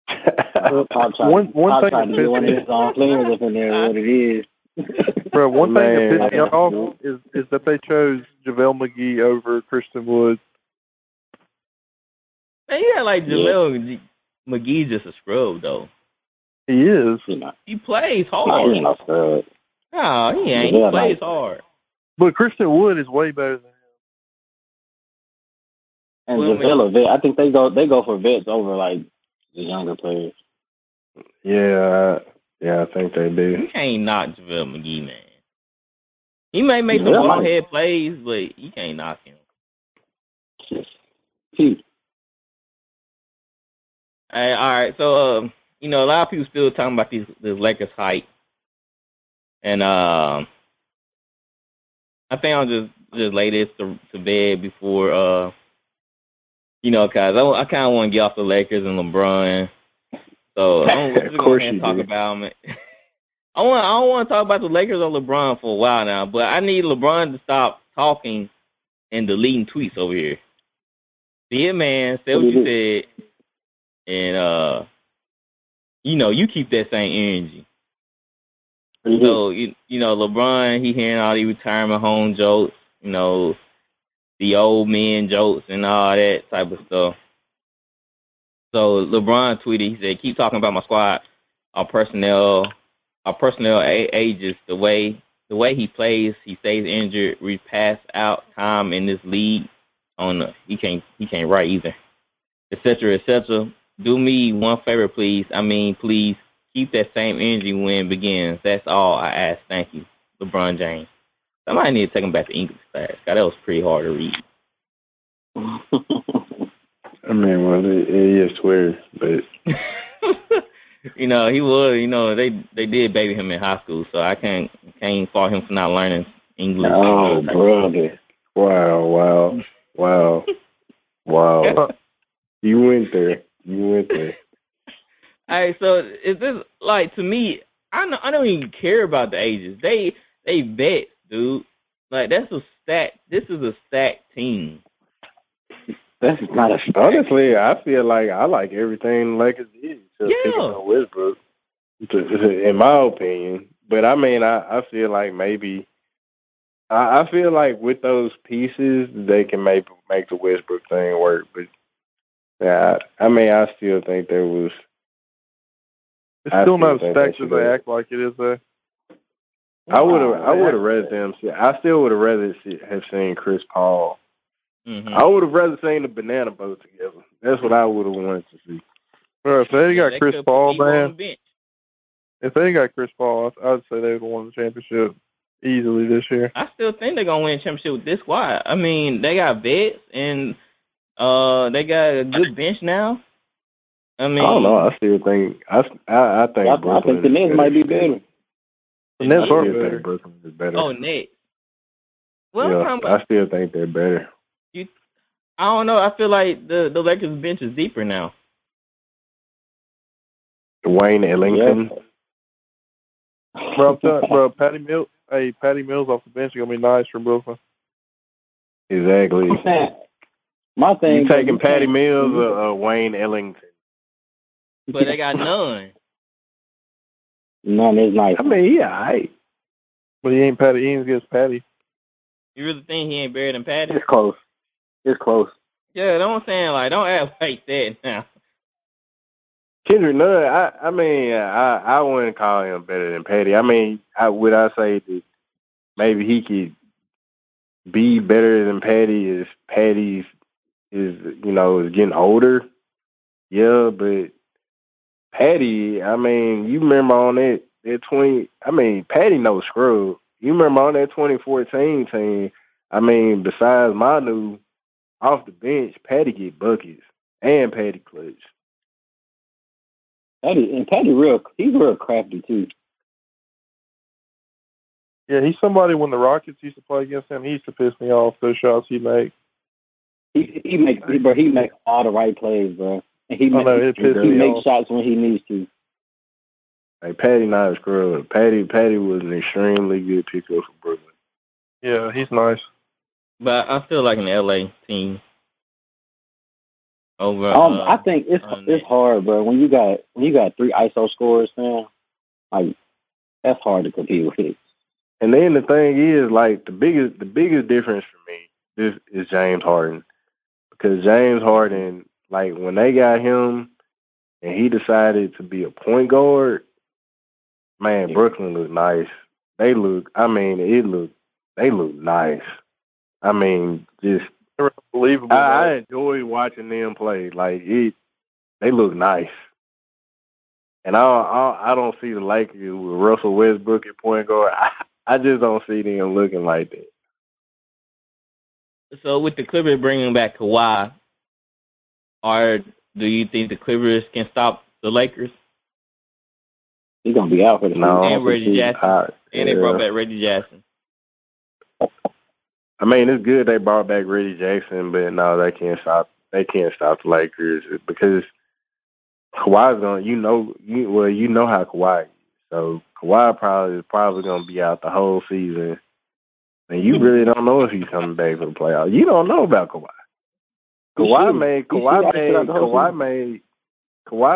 One thing that pissed me off, what it is. Bro, one thing that pissed me off is that they chose JaVale McGee over Christian Wood. Man, JaVale McGee just a scrub though. He is. He plays hard. He's not scrub. No, he ain't. He plays hard. But Christian Wood is way better than him. And JaVale a vet. I think they go for vets over like the younger players. Yeah, I think they do. You can't knock JaVale McGee, man. He may make some ball-head plays, but you can't knock him. Hey, all right, so a lot of people still talking about this Lakers hype, and I think I'll just lay this to bed before because I kind of want to get off the Lakers and LeBron. So I'm just going to talk about them. I don't want to talk about the Lakers or LeBron for a while now, but I need LeBron to stop talking and deleting tweets over here. See it, man. Say what you said, and you keep that same energy. So LeBron, he hearing all these retirement home jokes, the old men jokes and all that type of stuff. So LeBron tweeted, he said, "Keep talking about my squad, our personnel ages. The way he plays, he stays injured. We pass out time in this league. He can't write either, etc. etc. Do me one favor, please. I mean, please keep that same energy when it begins. That's all I ask. Thank you, LeBron James." Somebody need to take him back to English class. God, that was pretty hard to read. I mean, well, it is Twitter, but he was. They did baby him in high school, so I can't fault him for not learning English. Oh, brother! Wow! You went there. All right, so is this like, to me? I don't even care about the ages. They vets, dude. Like, that's a stack. This is a stacked team. That's not a stack. Honestly, I feel like I like everything Lakers did to pick up Westbrook, in my opinion. But I mean, I feel like maybe I feel like with those pieces they can maybe make the Westbrook thing work. But yeah, I mean, I still think there was. It's still not as stacked as they act like it is, though. I would have rather them. I still would have rather have seen Chris Paul. Mm-hmm. I would have rather seen the banana boat together. That's what I would have wanted to see. Bro, if they got Chris Paul, man. If they got Chris Paul, I'd say they would have won the championship easily this year. I still think they're gonna win a championship with this squad. I mean, they got vets and they got a good bench now. I mean, I don't know. I still think I think the Nets might be better. The Nets are better. Think Brooklyn is better. Oh, Nets. Well, yeah, I still think they're better. I don't know. I feel like the Lakers bench is deeper now. Wayne Ellington. Yeah. Bro, Patty Mills off the bench is gonna be nice for Brooklyn. Exactly. My thing. You taking Patty Mills or Wayne Ellington? But they got none. None is nice. I mean, yeah, right. But he ain't Patty. He ain't against Patty. You really think he ain't better than Patty? It's close. Yeah, don't saying like don't act like that now. Kendrick Nunn, I mean, I wouldn't call him better than Patty. I mean, would I say that maybe he could be better than Patty if Patty is getting older? Yeah, but Patty, I mean, you remember on that 20? I mean, Patty no scrub. You remember on that 2014 team? I mean, besides Manu, off the bench, Patty get buckets and Patty clutch. Patty he's real crafty too. Yeah, he's somebody when the Rockets used to play against him, he used to piss me off, those shots he make. He makes all the right plays, bro. And he makes shots when he needs to. Hey, Patty not a scrub. Patty was an extremely good pickup for Brooklyn. Yeah, he's nice. But I feel like an LA team. Over. I think it's hard, bro. When you got 3 ISO scorers, man, like that's hard to compete with. And then the thing is, like the biggest difference for me is James Harden, because James Harden, like when they got him and he decided to be a point guard, man, Brooklyn looked nice. They look nice. I mean, just unbelievable. I enjoy watching them play. Like they look nice. And I don't see the Lakers with Russell Westbrook at point guard. I just don't see them looking like that. So with the Clippers bringing back Kawhi, do you think the Clippers can stop the Lakers? He's gonna be out for the season. And Reggie Jackson. And they brought back Reggie Jackson. I mean, it's good they brought back Reggie Jackson, but no, they can't stop the Lakers because Kawhi's gonna, you know how Kawhi is. So Kawhi is probably going to be out the whole season. And you really don't know if he's coming back for the playoffs. You don't know about Kawhi. Kawhi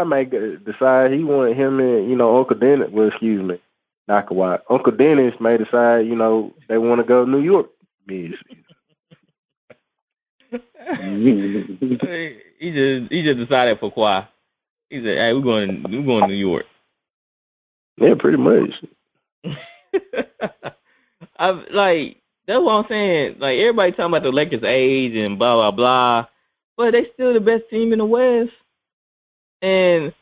may decide he wanted him and, Uncle Dennis. Well, excuse me, not Kawhi. Uncle Dennis may decide, they want to go to New York mid-season. he just decided for Kawhi. He said, "Hey, we're going to New York." Yeah, pretty much. That's what I'm saying. Like, everybody talking about the Lakers' age and blah blah blah, but they still the best team in the West. And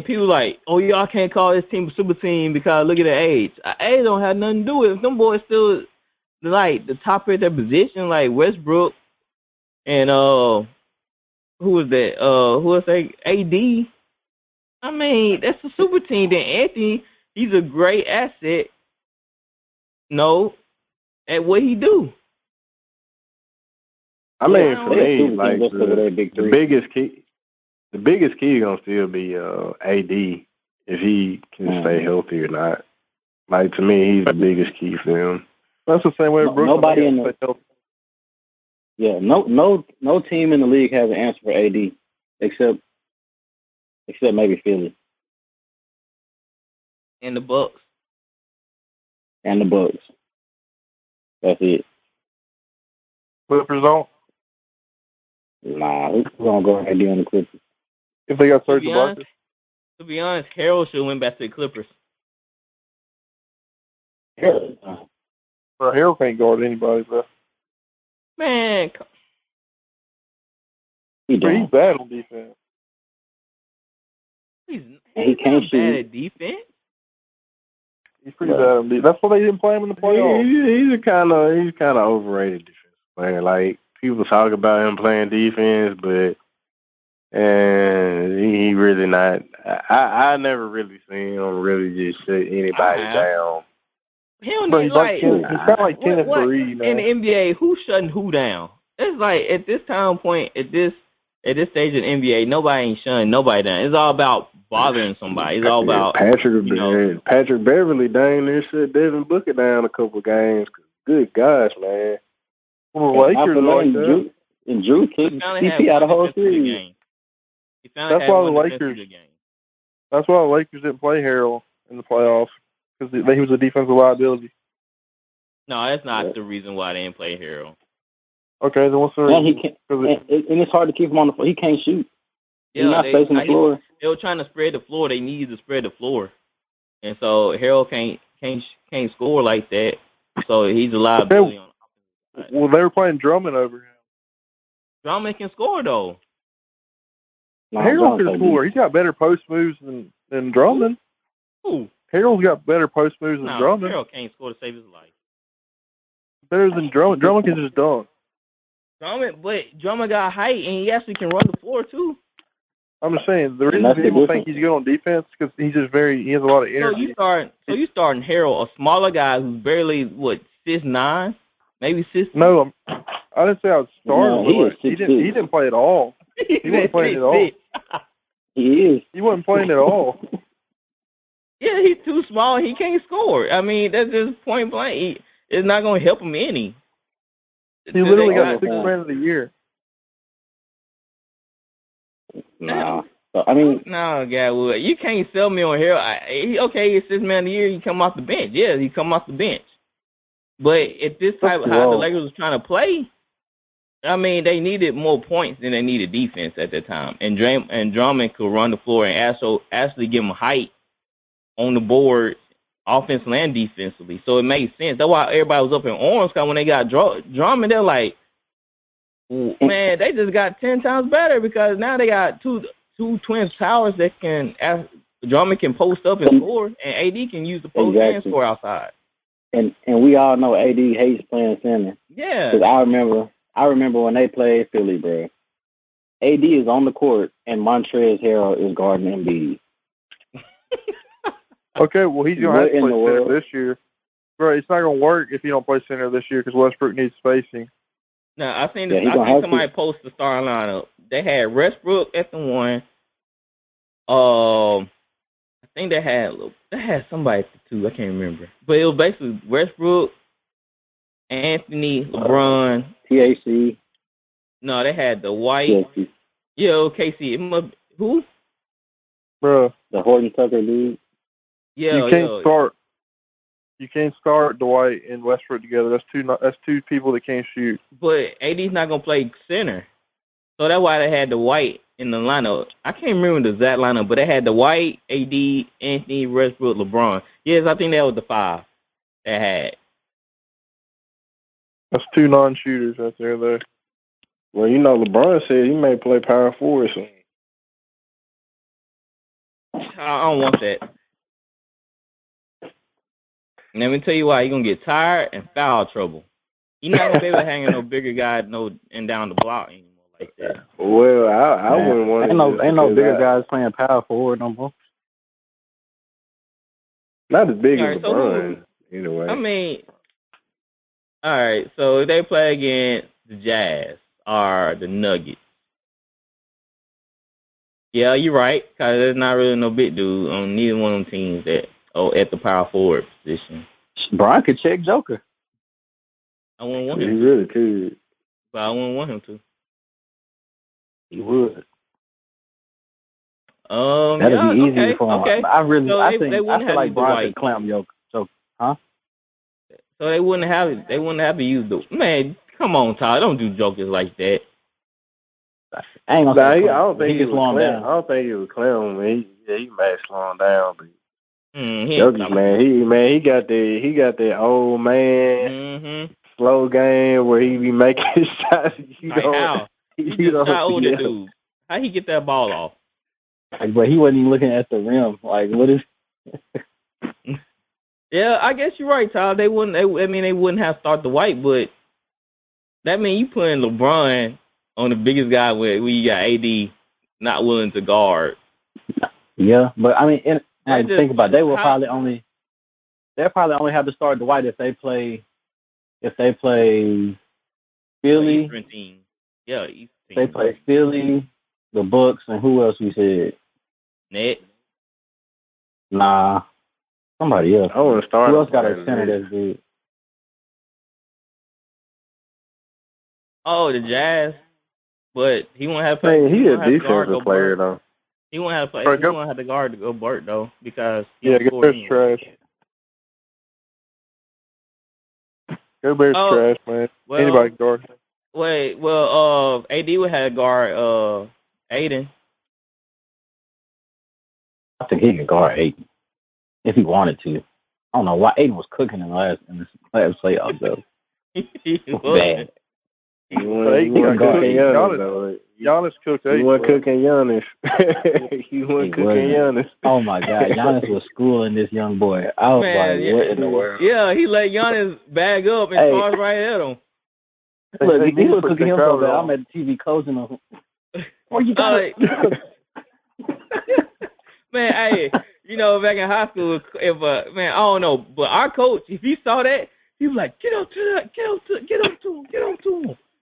people like, oh, y'all can't call this team a super team because look at their age. Age don't have nothing to do with it. If them boys still like the top of their position, like Westbrook and who was that? Who was that? AD. I mean, that's a super team. Then Anthony, he's a great asset. No, at what he do. I mean, for me, like the biggest key is gonna still be AD if he can stay healthy or not. Like, to me, he's the biggest key for him. That's the same way with Brooklyn. Nobody in the no team in the league has an answer for AD except maybe Philly and the Bucks. That's it. Clippers don't. Nah, who's gonna go AD on the Clippers? If they got Serge Ibaka. To be honest, Harold should have went back to the Clippers. Harold can't guard anybody, bro. Man, he's bad on defense. He can't shoot. Bad at defense. He's pretty bad on defense. That's why they didn't play him in the playoffs. He's kind of overrated defense player. Like, people talk about him playing defense, but he really not. I never really seen him really just shut anybody down. He don't need, like, he's kind of like Kenneth Faried, in the NBA. Who's shutting who down? It's like, at this time point, at this stage of the NBA, nobody ain't shutting nobody down. It's all about bothering somebody. It's all about Patrick Beverly dang near shut Devin Booker down a couple of games. Good gosh, man. Well, Lakers like that. And Drew took CP out of the whole series. That's why the Lakers didn't play Harold in the playoffs, because he was a defensive liability. No, that's not the reason why they didn't play Harold. Okay, then what's the reason? He can't, and it's hard to keep him on the floor. He can't shoot. He's not facing the floor. They were trying to spread the floor. They needed to spread the floor, and so Harold can't score like that. So he's a liability on. Well, they were playing Drummond over him. Drummond can score though. No, Harold can score. He's got better post moves than Drummond. Who? Harold's got better post moves than Drummond. Harold can't score to save his life. Better than Drummond. Drummond can just dunk. Drummond got height, and he actually can run the floor too. I'm just saying, the reason people think he's good on defense is because he has a lot of energy. So you starting Harold, a smaller guy who's barely 6'9", maybe 6'. No, I didn't say I would start him. He didn't play at all. He wasn't playing at all. He is. He wasn't playing at all. Yeah, he's too small. He can't score. I mean, that's just point blank. It's not going to help him any. He literally got 6th man of the year. No. I mean, no, Gadwood, you can't sell me on Harold. He's 6th man of the year. He come off the bench. Yeah, he come off the bench. But at this type of how the Lakers was trying to play, I mean, they needed more points than they needed defense at that time. And Drummond could run the floor and actually give him height on the board, offensively and defensively. So it made sense. That's why everybody was up in arms, because when they got Drummond, they're like, man, they just got 10 times better, because now they got two twin towers that Drummond can post up and score, and AD can use the post and score outside. And we all know AD hates playing center. Yeah. Because I remember when they played Philly, bro. AD is on the court, and Montrezl Harrell is guarding Embiid. Okay, well, he's going to have to play center this year. Bro, it's not going to work if you don't play center this year, because Westbrook needs spacing. No, I think somebody posted the starting lineup. They had Westbrook at the 1. I think they had somebody too. I can't remember, but it was basically Westbrook, Anthony, LeBron, TAC. No, they had the White. TAC. Yeah, KC. Who? Bro, the Horton Tucker dude. Yeah, You can't start Dwight and Westbrook together. That's two people that can't shoot. But AD's not gonna play center, so that's why they had the White in the lineup. I can't remember the exact lineup, but they had the White, AD, Anthony, Westbrook, LeBron. Yes, I think that was the 5 they had. That's 2 non-shooters right there, though. Well, LeBron said he may play power forward soon. I don't want that. And let me tell you why. You're going to get tired and foul trouble. You're not going to be able to hang in no bigger guy and down the block anymore like that. Well, I wouldn't want to. Ain't no bigger guys playing power forward no more. Not as big as Right, LeBron, anyway. I mean, all right, so if they play against the Jazz or the Nuggets, yeah, you're right, because there's not really no big dude on neither one of them teams that at the power forward position. Brian could check Joker. I wouldn't want He him to, really could. but I wouldn't want him to. He would. That'd be easier for him. Okay. I feel have like Brian could Dwight. clamp Joker. Huh? So they wouldn't have to use the man. Come on, Tyler, don't do jokers like that. I ain't gonna say I don't think he was slowing down. I don't think he was clown, man. He may slow him down, but Jokic, man, he got that old man slow game where he be making shots. How? He just shot older dude. How he get that ball off? But he wasn't even looking at the rim. Like, what is? Yeah, I guess you're right, Tyler. They wouldn't have started the White, but that means you putting LeBron on the biggest guy where you got AD not willing to guard. Yeah, but I mean, think about it, they'll probably only have to start the White if they play Philly. Eastern team. Yeah, Eastern team. They play Philly, the Bucks, and who else we said? Nets. Nah, somebody else. I want to start. Who else got a center that's good? Oh, the Jazz. But he won't have to play. Hey, he's a defensive player, though. He won't have to play. He won't have to guard to go Burt, though, because Gobert's trash. Gobert's trash, man. Anybody can guard him. Wait, AD would have to guard Aiden. I think he can guard Aiden if he wanted to. I don't know why Aiden was cooking in this last playoff though. He was bad. He wasn't cooking Giannis. Giannis cooked Aiden. He wasn't cooking Giannis. He wasn't cooking Giannis. Oh my God, Giannis was schooling this young boy. I was what in the world? Yeah, he let Giannis bag up and charge right at him. Look, he was cooking him so bad. I'm at the TV coaching him. Where you got Man, hey, back in high school, if I don't know, but our coach, if he saw that, he was like, get up to him.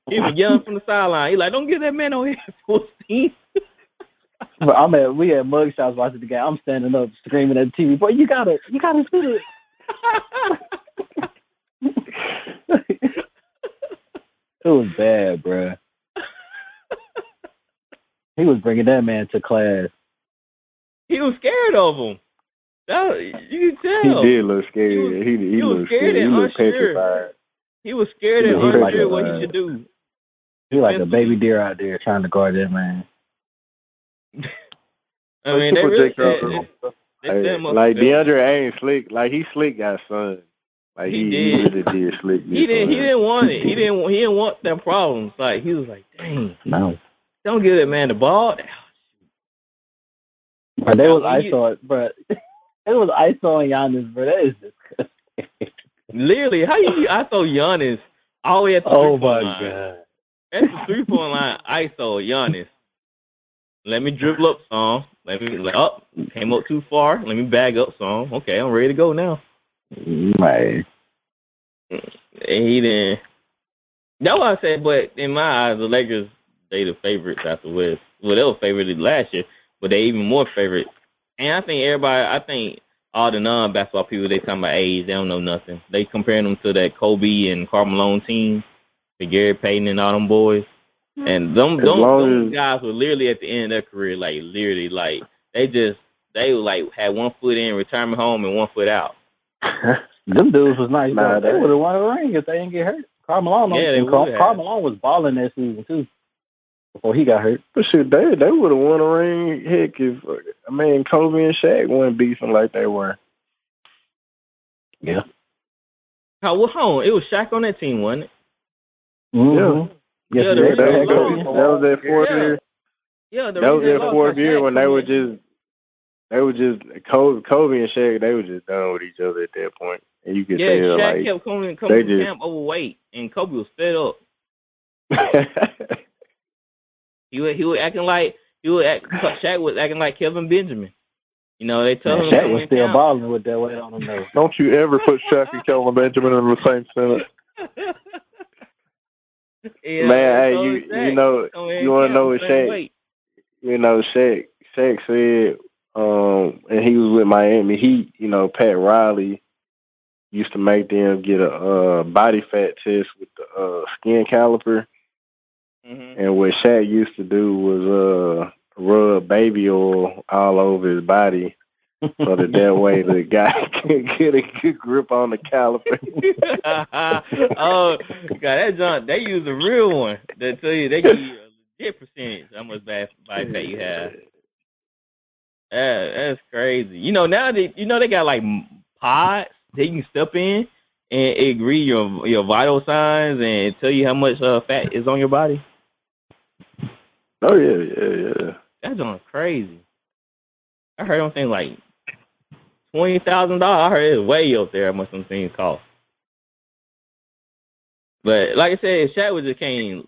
He was yelling from the sideline. He like, don't get that man on here for team. But we had mugshots watching the game. I'm standing up screaming at the TV, boy, you gotta sit it. It was bad, bruh. He was bringing that man to class. He was scared of him. You can tell. He did look scared. He looked scared. He looked petrified. He was scared and unsure what he should do. He like a baby deer out there trying to guard that man. I mean, they really like DeAndre ain't slick. Like he slick got son. Like he really did slick. He didn't want it. He didn't want them problems. Like he was like, dang, no, don't give that man the ball. But they was ISO, but it was ISO on Giannis, bro. That is disgusting. Literally, how you ISO Giannis all the way at the 3-point line? God. At the 3-point line, ISO Giannis. Let me dribble up some. Came up too far. Let me bag up some. Okay, I'm ready to go now. Right. He didn't. That's what I said, but in my eyes, the Lakers, they the favorites out the West. Well, they were favorited last year, but they even more favorite And I think all the non-basketball people, they talking about age, they don't know nothing. They comparing them to that Kobe and Karl Malone team, the Gary Payton and all them boys. And them guys were literally at the end of their career, like literally, like they like had 1 foot in retirement home and 1 foot out. Them dudes was nice. Nah, they would have won a ring if they didn't get hurt. Karl Malone, Karl Malone was balling that season too before he got hurt. But shit, they would have won a ring. Heck, if Kobe and Shaq weren't beefing like they were. Yeah. Hold on, it was Shaq on that team, wasn't it? Mm-hmm. Yeah, that was their fourth year. Yeah, that was their fourth year when they were just Kobe and Shaq. They were just done with each other at that point, and you could tell Shaq kept coming to camp overweight, and Kobe was fed up. He was acting like Shaq was acting like Kevin Benjamin. You know, they told him Shaq was still balling with that weight on him though. Don't you ever put Shaq and Kelvin Benjamin in the same sentence. Yeah, man, hey, you know, you want to know what Shaq? You know, Shaq said, and he was with Miami Heat. You know, Pat Riley used to make them get a body fat test with the skin caliper. Mm-hmm. And what Shaq used to do was rub baby oil all over his body so that way the guy can get a good grip on the caliper. Oh, God, that John, they use a real one. They tell you, they give you a legit percentage how much body fat you have. That's crazy. You know, now they got like pods that you can step in and it read your vital signs and tell you how much fat is on your body. Oh yeah. That's on crazy. I heard them things like $20,000. I heard it's way up there how much some things cost. But like I said, if Shaq would just came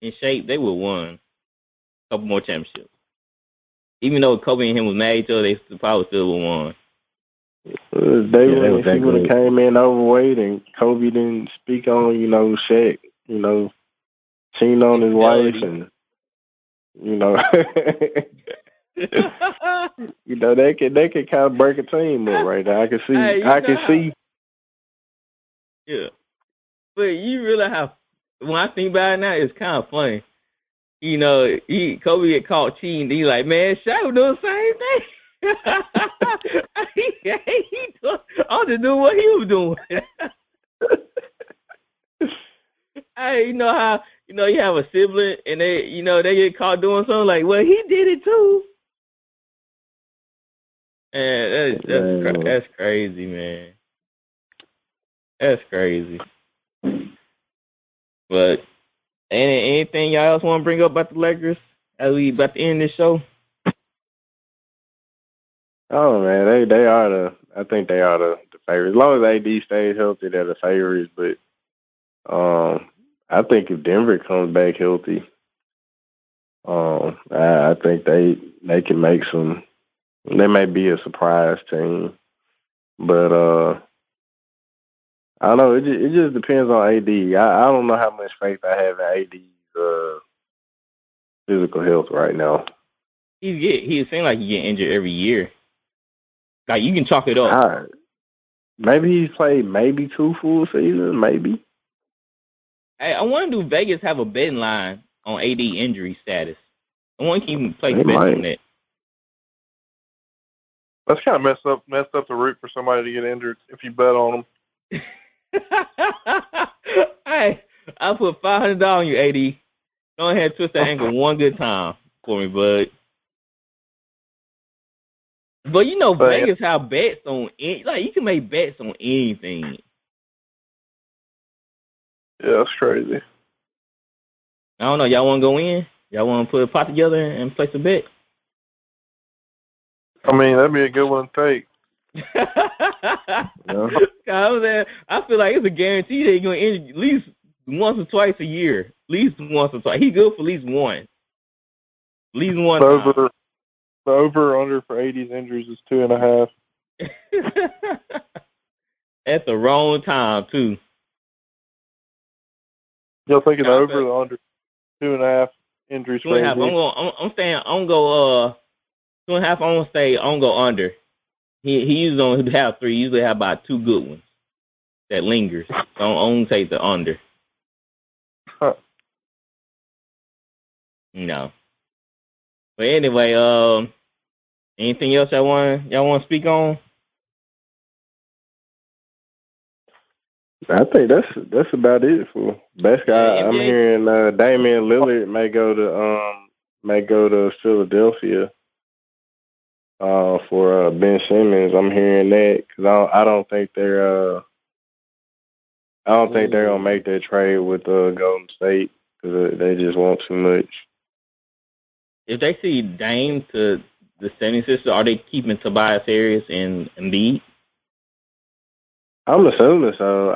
in shape, they would have won a couple more championships. Even though Kobe and him was mad at each other, they probably still would have won. If he would have came in overweight and Kobe didn't speak on, Shaq, cheating on his wife and, they could kind of break a team up right now. I can see. Yeah. But you really have, when I think about it now, it's kind of funny. Kobe get caught cheating. He's like, man, Shaq was doing the same thing. I'm just doing what he was doing. Hey, you know how, you have a sibling and they get caught doing something like, well, he did it too. And that's crazy, man. That's crazy. But anything y'all else want to bring up about the Lakers as we about to end this show? Oh man, I think they are the favorites. As long as AD stays healthy, they're the favorites. But I think if Denver comes back healthy, I think they can make some. They may be a surprise team, but I don't know. It just depends on AD. I don't know how much faith I have in AD's physical health right now. He seems like he get injured every year. Like you can chalk it up. Maybe he's played maybe 2 full seasons, maybe. Hey, I wonder, do Vegas have a betting line on AD injury status? I want to keep playing bets on that. That's kind of messed up the route for somebody to get injured if you bet on them. Hey, I'll put $500 on you, AD. Go ahead, twist that ankle one good time for me, bud. But Vegas have bets on you can make bets on anything. Yeah, that's crazy. I don't know. Y'all want to go in? Y'all want to put a pot together and place a bet? I mean, that'd be a good one to take. I feel like it's a guarantee that he's going to injure at least once or twice a year. At least once or twice. He's good for at least one. At least one. The over or under for 80's injuries is 2.5. At the wrong time, too. Y'all thinking the over or the under 2.5 injuries for 80? I'm going to go 2.5. I'm gonna go under. He usually don't have 3. He usually have about 2 good ones that lingers. So I'm gonna take the under. Huh. No. But anyway, anything else y'all want to speak on? I think that's about it for best guy. I'm hearing Damian Lillard may go to Philadelphia for Ben Simmons. I'm hearing that because I don't think they're gonna make that trade with Golden State because they just want too much. If they see Dame to the 76ers, are they keeping Tobias Harris and Embiid? I'm assuming so.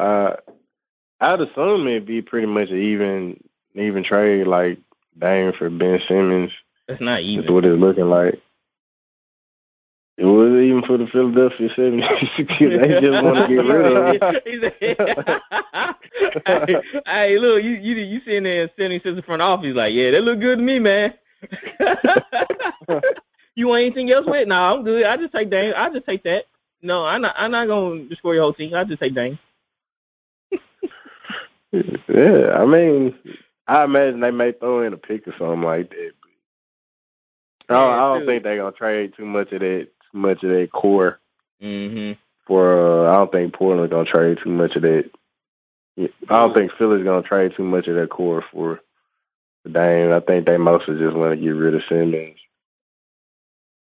I'd assume it'd be pretty much an even trade, like Dame for Ben Simmons. That's not even. That's what it's looking like. It was even for the Philadelphia 76ers. They just want to get rid of him. Hey, look, you sitting there in 76ers front office like, yeah, that look good to me, man. You want anything else with? No, I'm good. I just take Dame. I just take that. No, I'm not gonna destroy your whole team. I just take Dame. Yeah, I mean, I imagine they may throw in a pick or something like that. But I don't think they're gonna trade too much of that core. Mm-hmm. For I don't think Portland's gonna trade too much of that. I don't think Philly's gonna trade too much of that core for Dame. I think they mostly just want to get rid of Simmons.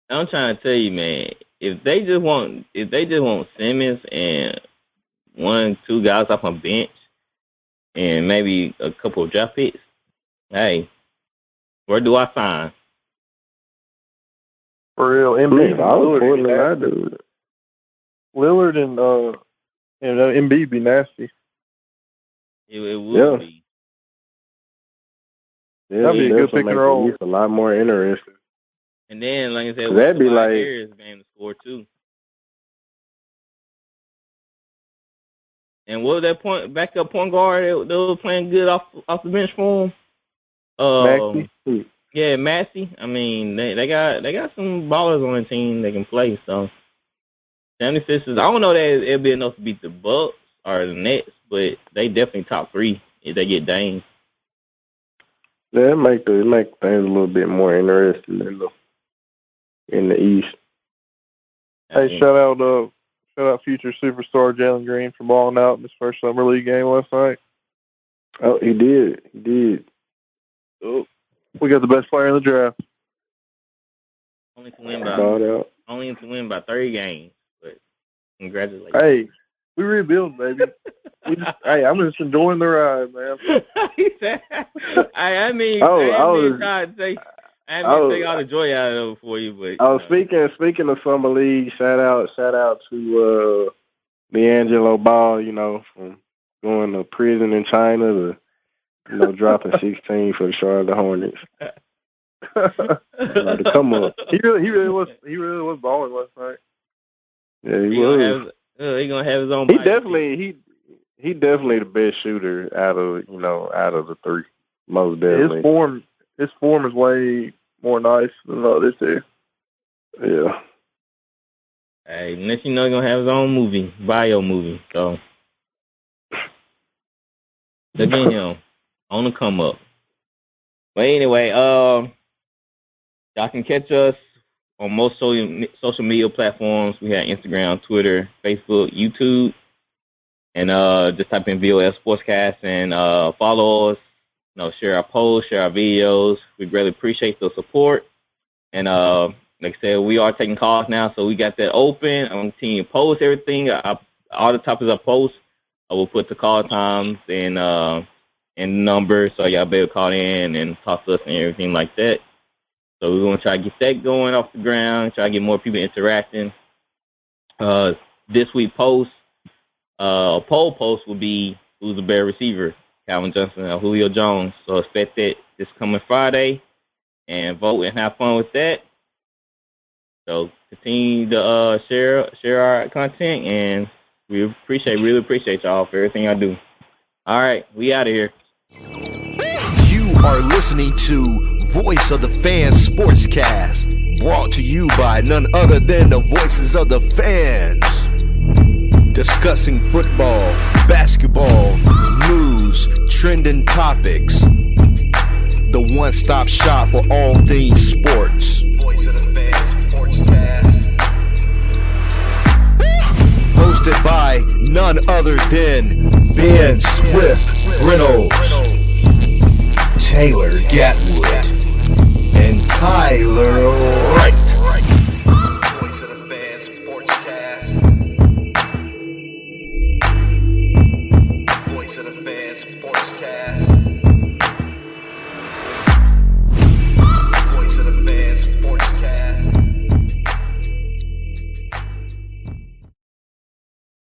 I'm trying to tell you, man. If they just want Simmons and 1-2 guys off a bench and maybe a couple of draft picks, hey, where do I sign? For real, Embiid, Lillard and Embiid be nasty. It would be. Yeah, that'd be a good pick and roll. It's a lot more interesting. And then, like I said, that'd be like Harris game to score too. And what was that backup point guard that was playing good off the bench for him? Maxey. Yeah, Maxey. I mean, they got some ballers on the team that can play. So 76ers, I don't know that it'll be enough to beat the Bucks or the Nets, but they definitely top 3 if they get Dame. Yeah, it make things a little bit more interesting in the East. Hey, shout out future superstar Jalen Green for balling out in his first summer league game last night. Oh, he did. Oh, we got the best player in the draft. Only to win by 30 games, but congratulations. Hey, we rebuild, baby. I'm just enjoying the ride, man. I mean, I didn't take all the joy out of it for you, but speaking of summer league, shout out to D'Angelo Ball, from going to prison in China to dropping 16 for the Charlotte Hornets. To come up. He really was balling last night. Yeah, he was. He gonna have his own. He definitely the best shooter out of the 3. Most definitely. His form is way more nice than the other 2. Yeah. Hey, unless he's gonna have his own bio movie. So look at him on the come up. But anyway, y'all can catch us on most social media platforms. We have Instagram, Twitter, Facebook, YouTube, and just type in VOS Sportscast and follow us. Share our posts, share our videos. We greatly appreciate the support. And like I said, we are taking calls now, so we got that open. I'm going to continue to post everything. All the topics I post, I will put the call times and numbers, so y'all better call in and talk to us and everything like that. So we're going to try to get that going off the ground, try to get more people interacting. This week poll post will be who's the better receiver, Calvin Johnson or Julio Jones. So expect that this coming Friday and vote and have fun with that. So continue to share our content, and we really appreciate y'all for everything y'all do. All right, we out of here. You are listening to Voice of the Fans Sportscast, Brought to you by none other than the voices of the fans. Discussing football, basketball, news, trending topics. The one-stop shop for all things sports. Voice of the Fans Sportscast. Hosted by none other than Ben Swift Reynolds, Taylor Gatwood, and Tyler Wright. Voice of the Fans Sportscast. Voice of the Fans Sportscast.